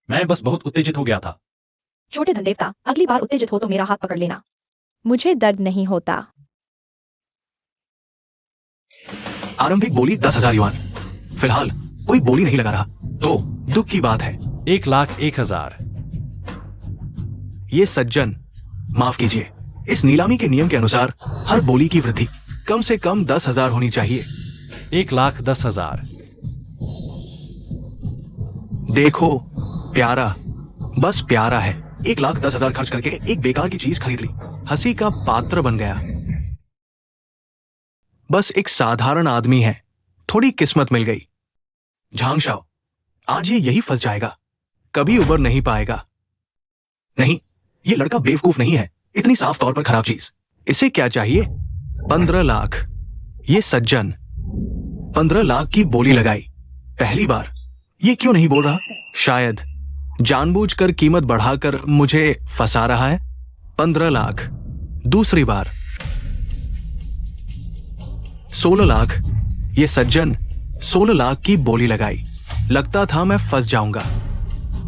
मैं बस बहुत उत्तेजित हो गया था। छोटे धन देवता, अगली बार उत्तेजित हो तो मेरा हाथ पकड़ लेना। मुझे दर्द नहीं होता। आरंभिक बोली 10,000 युआन। फिलहाल कोई बोली नहीं लगा रहा, तो दुख की बात है। 1,01,000। ये सज्जन, माफ कीजिए, इस नीलामी के नियम के अनुसार हर बोली की वृद्धि कम से कम 10,000 होनी चाहिए। 1,10,000। देखो प्यारा, बस प्यारा है। 1,10,000 खर्च करके एक बेकार की चीज खरीद ली, हंसी का पात्र बन गया। बस एक साधारण आदमी है, थोड़ी किस्मत मिल गई। झांग शाओ, आज ये यही फंस जाएगा, कभी उबर नहीं पाएगा। नहीं, ये लड़का बेवकूफ नहीं है, इतनी साफ तौर पर खराब चीज। इसे क्या चाहिए? 15 लाख। ये सज्जन 15 लाख की बोली लगाई पहली बार। ये क्यों नहीं बोल रहा? शायद जानबूझकर कीमत बढ़ाकर मुझे फंसा रहा है। 15 लाख। दूसरी बार 16 लाख। ये सज्जन 16 लाख की बोली लगाई। लगता था मैं फंस जाऊंगा।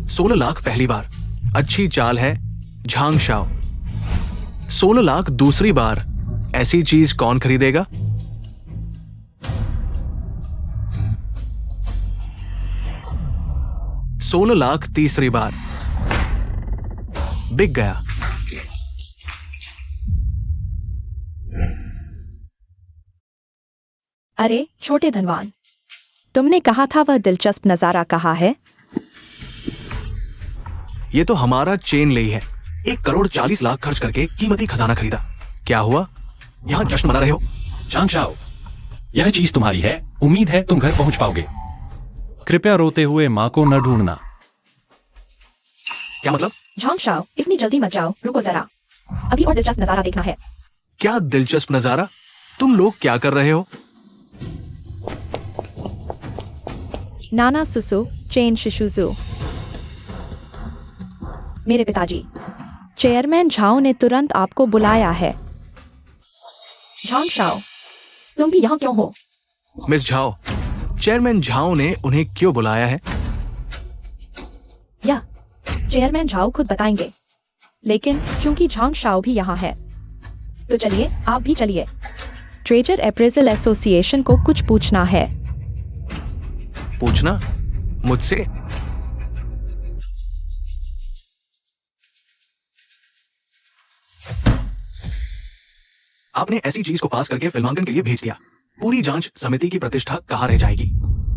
16 लाख पहली बार, अच्छी चाल है झांग शाओ। 16 लाख दूसरी बार, ऐसी चीज कौन खरीदेगा? $16 लाख तीसरी बार, बिक गया। अरे छोटे धनवान, तुमने कहा था वह दिलचस्प नजारा कहा है? ये तो हमारा चेन ले है। 1,40 लाख खर्च करके कीमती खजाना खरीदा। क्या हुआ? यहां जश्न मना रहे हो? झांग शाओ, यह चीज तुम्हारी है, उम्मीद है तुम घर पहुंच पाओगे। कृपया रोते हुए मां को न ढूंढना। क्या मतलब? झांग शाओ, इतनी जल्दी मत जाओ, रुको जरा, अभी और दिलचस्प नजारा देखना है। क्या दिलचस्प नजारा? तुम लोग क्या कर रहे हो? नाना सुसु चेन शिशुजू। मेरे पिताजी, चेयरमैन झाओ ने तुरंत आपको बुलाया है। झांग शाओ, तुम भी यहाँ क्यों हो? मिस झाओ, चेयरमैन झाओ ने उन्हें क्यों बुलाया है? या चेयरमैन झाओ खुद बताएंगे, लेकिन चूंकि झांग शाओ भी यहाँ है, तो चलिए आप भी चलिए। ट्रेजर अप्रेजल एसोसिएशन को कुछ पूछना है। पूछना? मुझसे? आपने ऐसी चीज को पास करके फिल्मांकन के लिए भेज दिया। पूरी जांच समिति की प्रतिष्ठा कहां रह जाएगी?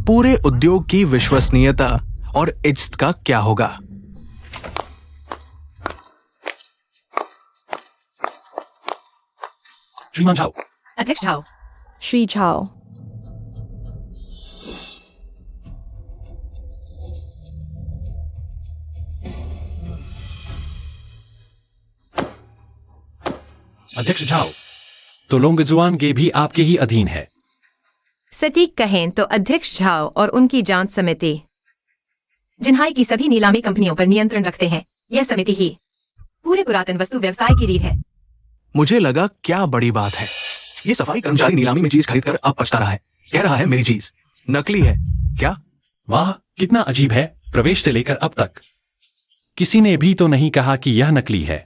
पूरे उद्योग की विश्वसनीयता और इज्जत का क्या होगा? श्रीमान झाओ। अध्यक्ष झाओ, श्री झाओ, अध्यक्ष झाओ, तो लोंगजुआन गे भी आपके ही अधीन है। सटीक कहें तो अध्यक्ष झाओ और उनकी जांच समिति जिन्हाई की सभी नीलामी कंपनियों पर नियंत्रण रखते हैं। यह समिति ही पूरे पुरातन वस्तु व्यवसाय की रीढ़ है। मुझे लगा क्या बड़ी बात है। ये सफाई कर्मचारी नीलामी में चीज खरीदकर अब पछता रहा है। कह रहा है मेरी चीज नकली है। क्या? वाह, कितना अजीब है। प्रवेश से लेकर अब तक किसी ने भी तो नहीं कहा कि यह नकली है।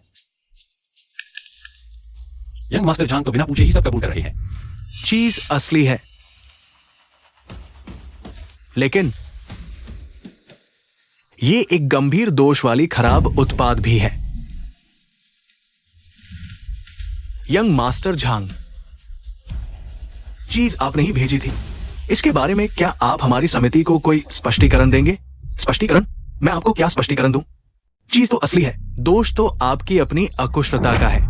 यंग मास्टर झांग तो बिना पूछे ही सब कबूल कर रहे हैं। चीज असली है, लेकिन ये एक गंभीर दोष वाली खराब उत्पाद भी है। यंग मास्टर झांग, चीज आपने ही भेजी थी। इसके बारे में क्या आप हमारी समिति को कोई स्पष्टीकरण देंगे? स्पष्टीकरण? मैं आपको क्या स्पष्टीकरण दूं? चीज तो असली है, दोष तो आपकी अपनी अकुशलता का है।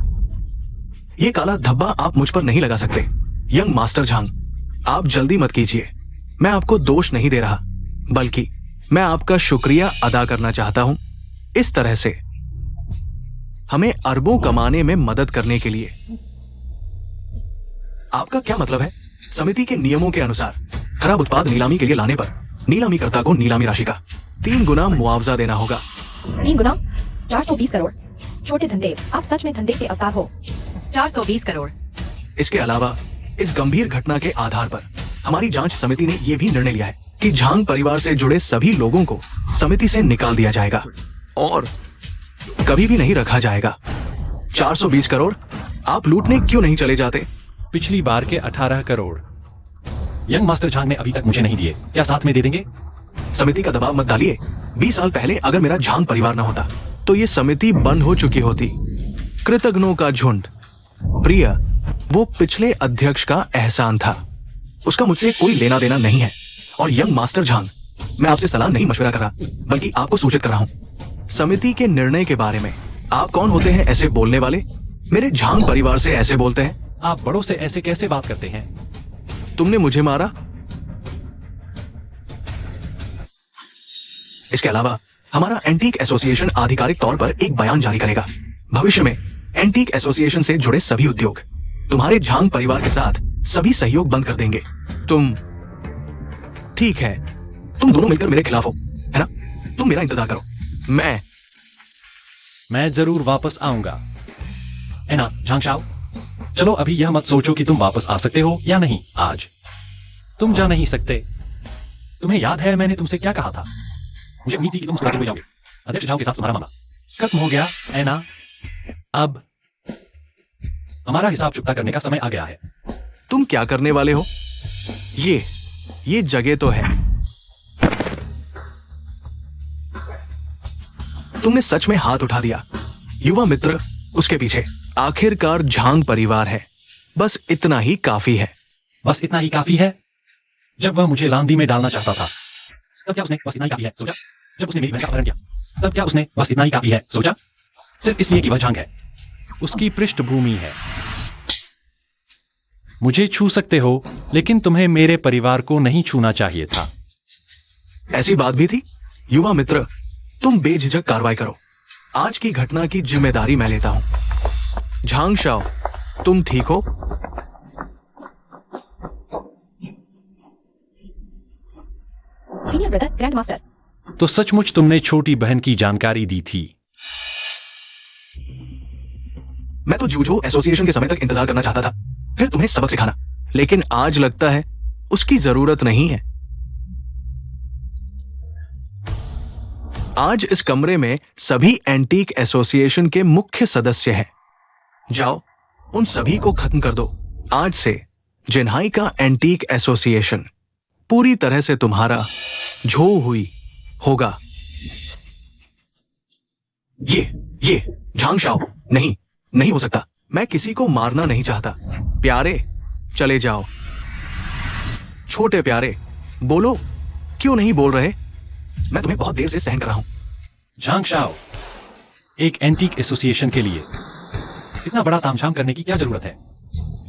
ये काला धब्बा आप मुझ पर नहीं लगा सकते। यंग मास्टर झांग, आप जल्दी मत कीजिए। मैं आपको दोष नहीं दे रहा, बल्कि मैं आपका शुक्रिया अदा करना चाहता हूं। इस तरह से हमें अरबों कमाने में मदद करने के लिए। आपका क्या मतलब है? समिति के नियमों के अनुसार खराब उत्पाद नीलामी के लिए लाने पर नीलामीकर्ता को नीलामी राशि का 3 गुना मुआवजा देना होगा। 3 गुना 420 करोड़। छोटे धनदेव, आप सच में धनदेव के अवतार हो। 420 करोड़। इसके अलावा इस गंभीर घटना के आधार पर हमारी जांच समिति ने यह भी निर्णय लिया है कि झांग परिवार से जुड़े सभी लोगों को समिति से निकाल दिया जाएगा और कभी भी नहीं रखा जाएगा। 420 करोड़ आप लूटने क्यों नहीं चले जाते? पिछली बार के 18 करोड़ यंग मास्टर झांग ने अभी तक मुझे नहीं दिए, क्या साथ में दे देंगे? समिति का दबाव मत डालिए। 20 साल पहले अगर मेरा झांग परिवार न होता तो ये समिति बंद हो चुकी होती। कृतघ्नों का झुंड। प्रिय, वो पिछले अध्यक्ष का एहसान था, उसका मुझसे कोई लेना देना नहीं है। और यंग मास्टर झांग, मैं आपसे सलाह नहीं मशवरा कर रहा, बल्कि आपको सूचित कर रहा हूं। समिति के निर्णय के बारे में आप कौन होते हैं ऐसे बोलने वाले? मेरे झांग परिवार से ऐसे बोलते हैं? आप बड़ों से ऐसे कैसे बात करते हैं? तुमने मुझे मारा। इसके अलावा हमारा एंटीक एसोसिएशन आधिकारिक तौर पर एक बयान जारी करेगा। भविष्य में एंटीक एसोसिएशन से जुड़े सभी उद्योग तुम्हारे झांग परिवार के साथ सभी सहयोग बंद कर देंगे। तुम ठीक है, तुम दोनों मिलकर मेरे खिलाफ हो, है ना? तुम मेरा इंतजार करो, मैं जरूर वापस आऊंगा। है ना झांग शाओ? चलो अभी यह मत सोचो कि तुम वापस आ सकते हो या नहीं। आज तुम जा नहीं सकते। तुम्हें याद है मैंने तुमसे क्या कहा था? मुझे उम्मीद थी कि तुम मुस्कुराते हुए जाओगे। अध्यक्ष झाओ के साथ तुम्हारा मामला खत्म हो गया, है ना? अब हमारा हिसाब चुकता करने का समय आ गया है। तुम क्या करने वाले हो? ये जगह तो है। तुमने सच में हाथ उठा दिया। युवा मित्र, उसके पीछे आखिरकार झांग परिवार है। बस इतना ही काफी है। बस इतना ही काफी है? जब वह मुझे लांदी में डालना चाहता था तब क्या उसने बस इतना ही काफी है सोचा? जब उसने मेरी बहन का अपहरण किया तब क्या उसने बस इतना ही काफी है सोचा? सिर्फ इसलिए कि वह झांग है, उसकी पृष्ठभूमि है। मुझे छू सकते हो, लेकिन तुम्हें मेरे परिवार को नहीं छूना चाहिए था। ऐसी बात भी थी? युवा मित्र, तुम बेझिझक कार्रवाई करो। आज की घटना की जिम्मेदारी मैं लेता हूं। झांग शाओ, तुम ठीक हो? Senior brother, grand master. तो सचमुच तुमने छोटी बहन की जानकारी दी थी? मैं तो जूझो एसोसिएशन के समय तक इंतजार करना चाहता था, फिर तुम्हें सबक सिखाना। लेकिन आज लगता है उसकी जरूरत नहीं है। आज इस कमरे में सभी एंटीक एसोसिएशन के मुख्य सदस्य हैं। जाओ, उन सभी को खत्म कर दो। आज से जिन्हाई का एंटीक एसोसिएशन पूरी तरह से तुम्हारा झो हुई होगा। ये झांग शाओ, नहीं हो सकता। मैं किसी को मारना नहीं चाहता। प्यारे, चले जाओ। छोटे प्यारे, बोलो, क्यों नहीं बोल रहे? मैं तुम्हें बहुत देर से सहन कर रहा हूं। झांग शाओ, एक एंटीक एसोसिएशन के लिए इतना बड़ा तामझाम करने की क्या जरूरत है?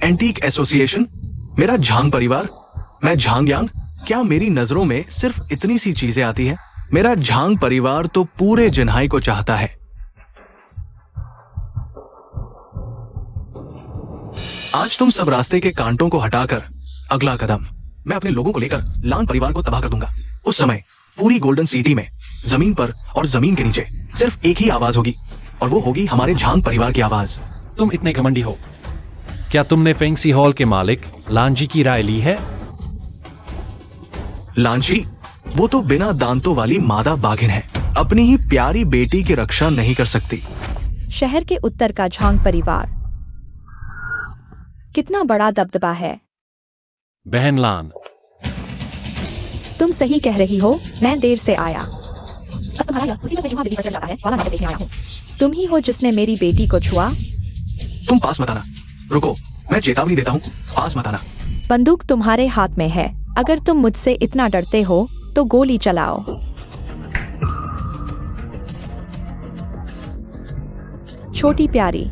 एंटीक एसोसिएशन, मेरा झांग परिवार, मैं झांग यांग, क्या मेरी नजरों में सिर्फ इतनी सी चीजें आती हैं? मेरा झांग परिवार तो पूरे जिन्हाई को चाहता है। आज तुम सब रास्ते के कांटों को हटाकर अगला कदम मैं अपने लोगों को लेकर लान परिवार को तबाह कर दूंगा। उस समय पूरी गोल्डन सिटी में जमीन पर और जमीन के नीचे सिर्फ एक ही आवाज होगी, और वो होगी हमारे झांग परिवार की आवाज। तुम इतने घमंडी हो? क्या तुमने फेंगसी हॉल के मालिक लांजी की राय ली है? लांची, वो तो बिना दांतों वाली मादा बाघिन है, अपनी ही प्यारी बेटी की रक्षा नहीं कर सकती। शहर के उत्तर का झांग परिवार कितना बड़ा दबदबा है। बहन लान, तुम सही कह रही हो, मैं देर से आया। बस तुम्हारा यह उसी वक्त जुम्मा दिल्ली पर चढ़ जाता है वाला नाटक देखने आया हूँ। तुम ही हो जिसने मेरी बेटी को छुआ। तुम पास मत आना। रुको, मैं चेतावनी देता हूँ, पास मत आना। बंदूक तुम्हारे हाथ में है। अगर तुम मुझसे इतना डरते हो तो गोली चलाओ। छोटी प्यारी,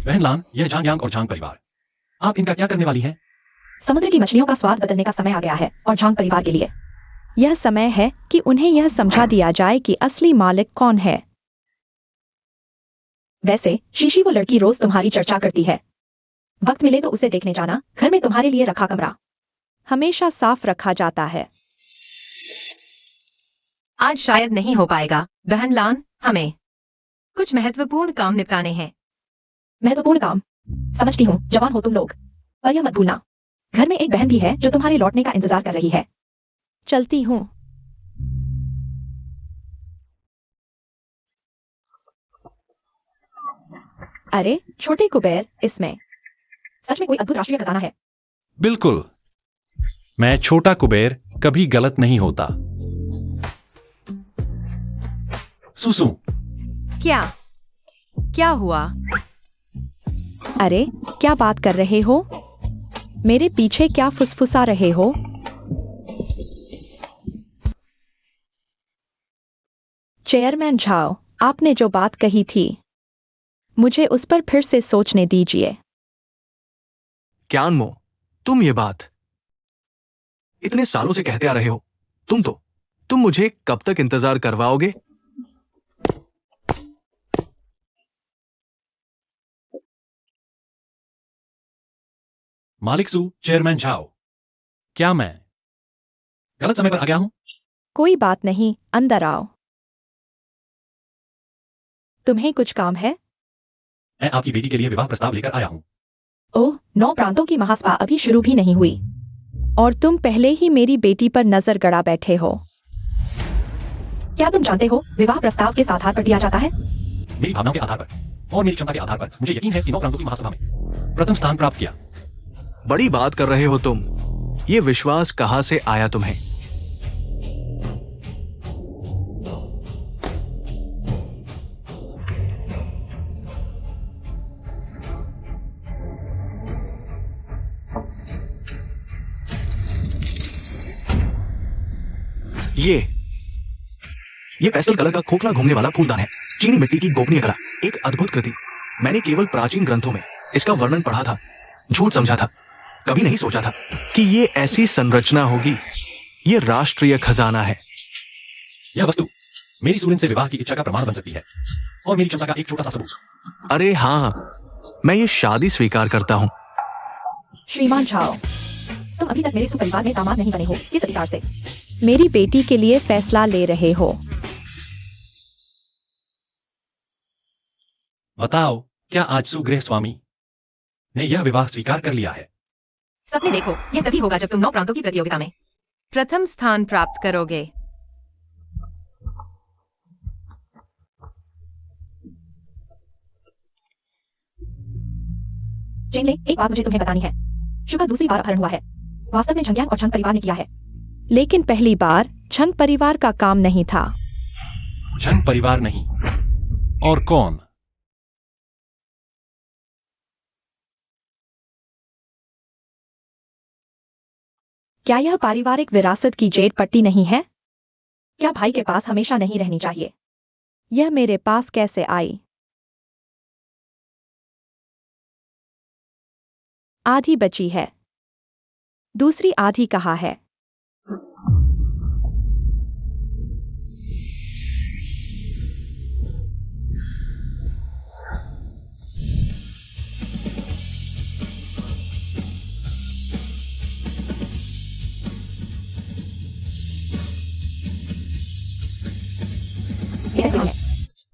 बहन लान, यह झांग यांग और झांग परिवार, आप इनका क्या करने वाली हैं? समुद्र की मछलियों का स्वाद बदलने का समय आ गया है और झांग परिवार के लिए यह समय है कि उन्हें यह समझा दिया जाए कि असली मालिक कौन है। वैसे शीशी वो लड़की रोज तुम्हारी चर्चा करती है। वक्त मिले तो उसे देखने जाना। घर में तुम्हारे लिए रखा कमरा हमेशा साफ रखा जाता है। आज शायद नहीं हो पाएगा बहन लान, हमें कुछ महत्वपूर्ण काम निपटाने हैं। महत्वपूर्ण काम? समझती हूँ, जवान हो तुम लोग, पर यह मत भूलना घर में एक बहन भी है जो तुम्हारे लौटने का इंतजार कर रही है। चलती हूँ। अरे छोटे कुबेर, इसमें सच में कोई अद्भुत राष्ट्रीय खजाना है। बिल्कुल। मैं छोटा कुबेर कभी गलत नहीं होता। सुसु। क्या क्या हुआ? अरे क्या बात कर रहे हो? मेरे पीछे क्या फुसफुसा रहे हो? चेयरमैन झाओ, आपने जो बात कही थी मुझे उस पर फिर से सोचने दीजिए। क्यानमो, तुम ये बात इतने सालों से कहते आ रहे हो। तुम मुझे कब तक इंतजार करवाओगे? मालिक सू, चेयरमैन झाओ, क्या मैं गलत समय पर आ गया हूं? कोई बात नहीं, अंदर आओ। तुम्हें कुछ काम है? मैं आपकी बेटी के लिए विवाह प्रस्ताव लेकर आया हूं। ओह, 9 प्रांतों की महासभा अभी शुरू भी नहीं हुई और तुम पहले ही मेरी बेटी पर नजर गड़ा बैठे हो। क्या तुम जानते हो विवाह प्रस्ताव किस आधार पर दिया जाता है? मेरी भावनाओं के आधार पर और मेरी क्षमता के आधार पर मुझे यकीन है कि 9 प्रांतों की महासभा में प्रथम स्थान प्राप्त किया। बड़ी बात कर रहे हो तुम। ये विश्वास कहां से आया तुम्हें? ये पेस्टल कलर का खोखला घूमने वाला फूलदान है। चीनी मिट्टी की गोपनीय कला, एक अद्भुत कृति। मैंने केवल प्राचीन ग्रंथों में इसका वर्णन पढ़ा था, झूठ समझा था। कभी नहीं सोचा था कि ये ऐसी संरचना होगी। ये राष्ट्रीय खजाना है। यह वस्तु मेरी सूरन से विवाह की इच्छा का प्रमाण बन सकती है और मेरी क्षमता का एक छोटा सा सबूत। अरे हाँ, मैं ये शादी स्वीकार करता हूँ। श्रीमान झाओ, तुम अभी तक मेरे सुपरिवार में दामाद नहीं बने हो। किस अधिकार से मेरी बेटी के लिए फैसला ले रहे हो? बताओ, क्या आज सुगृह स्वामी ने यह विवाह स्वीकार कर लिया है? सपने देखो, यह तभी होगा जब तुम 9 प्रांतों की प्रतियोगिता में प्रथम स्थान प्राप्त करोगे। चेंगले, एक बात मुझे तुम्हें बतानी है। शु का दूसरी बार अपहरण हुआ है। वास्तव में झंग्यांग और झंग परिवार ने किया है। लेकिन पहली बार झंग परिवार का काम नहीं था। झंग परिवार नहीं, और कौन? क्या यह पारिवारिक विरासत की जेड पट्टी नहीं है? क्या भाई के पास हमेशा नहीं रहनी चाहिए? यह मेरे पास कैसे आई? आधी बची है, दूसरी आधी कहाँ है?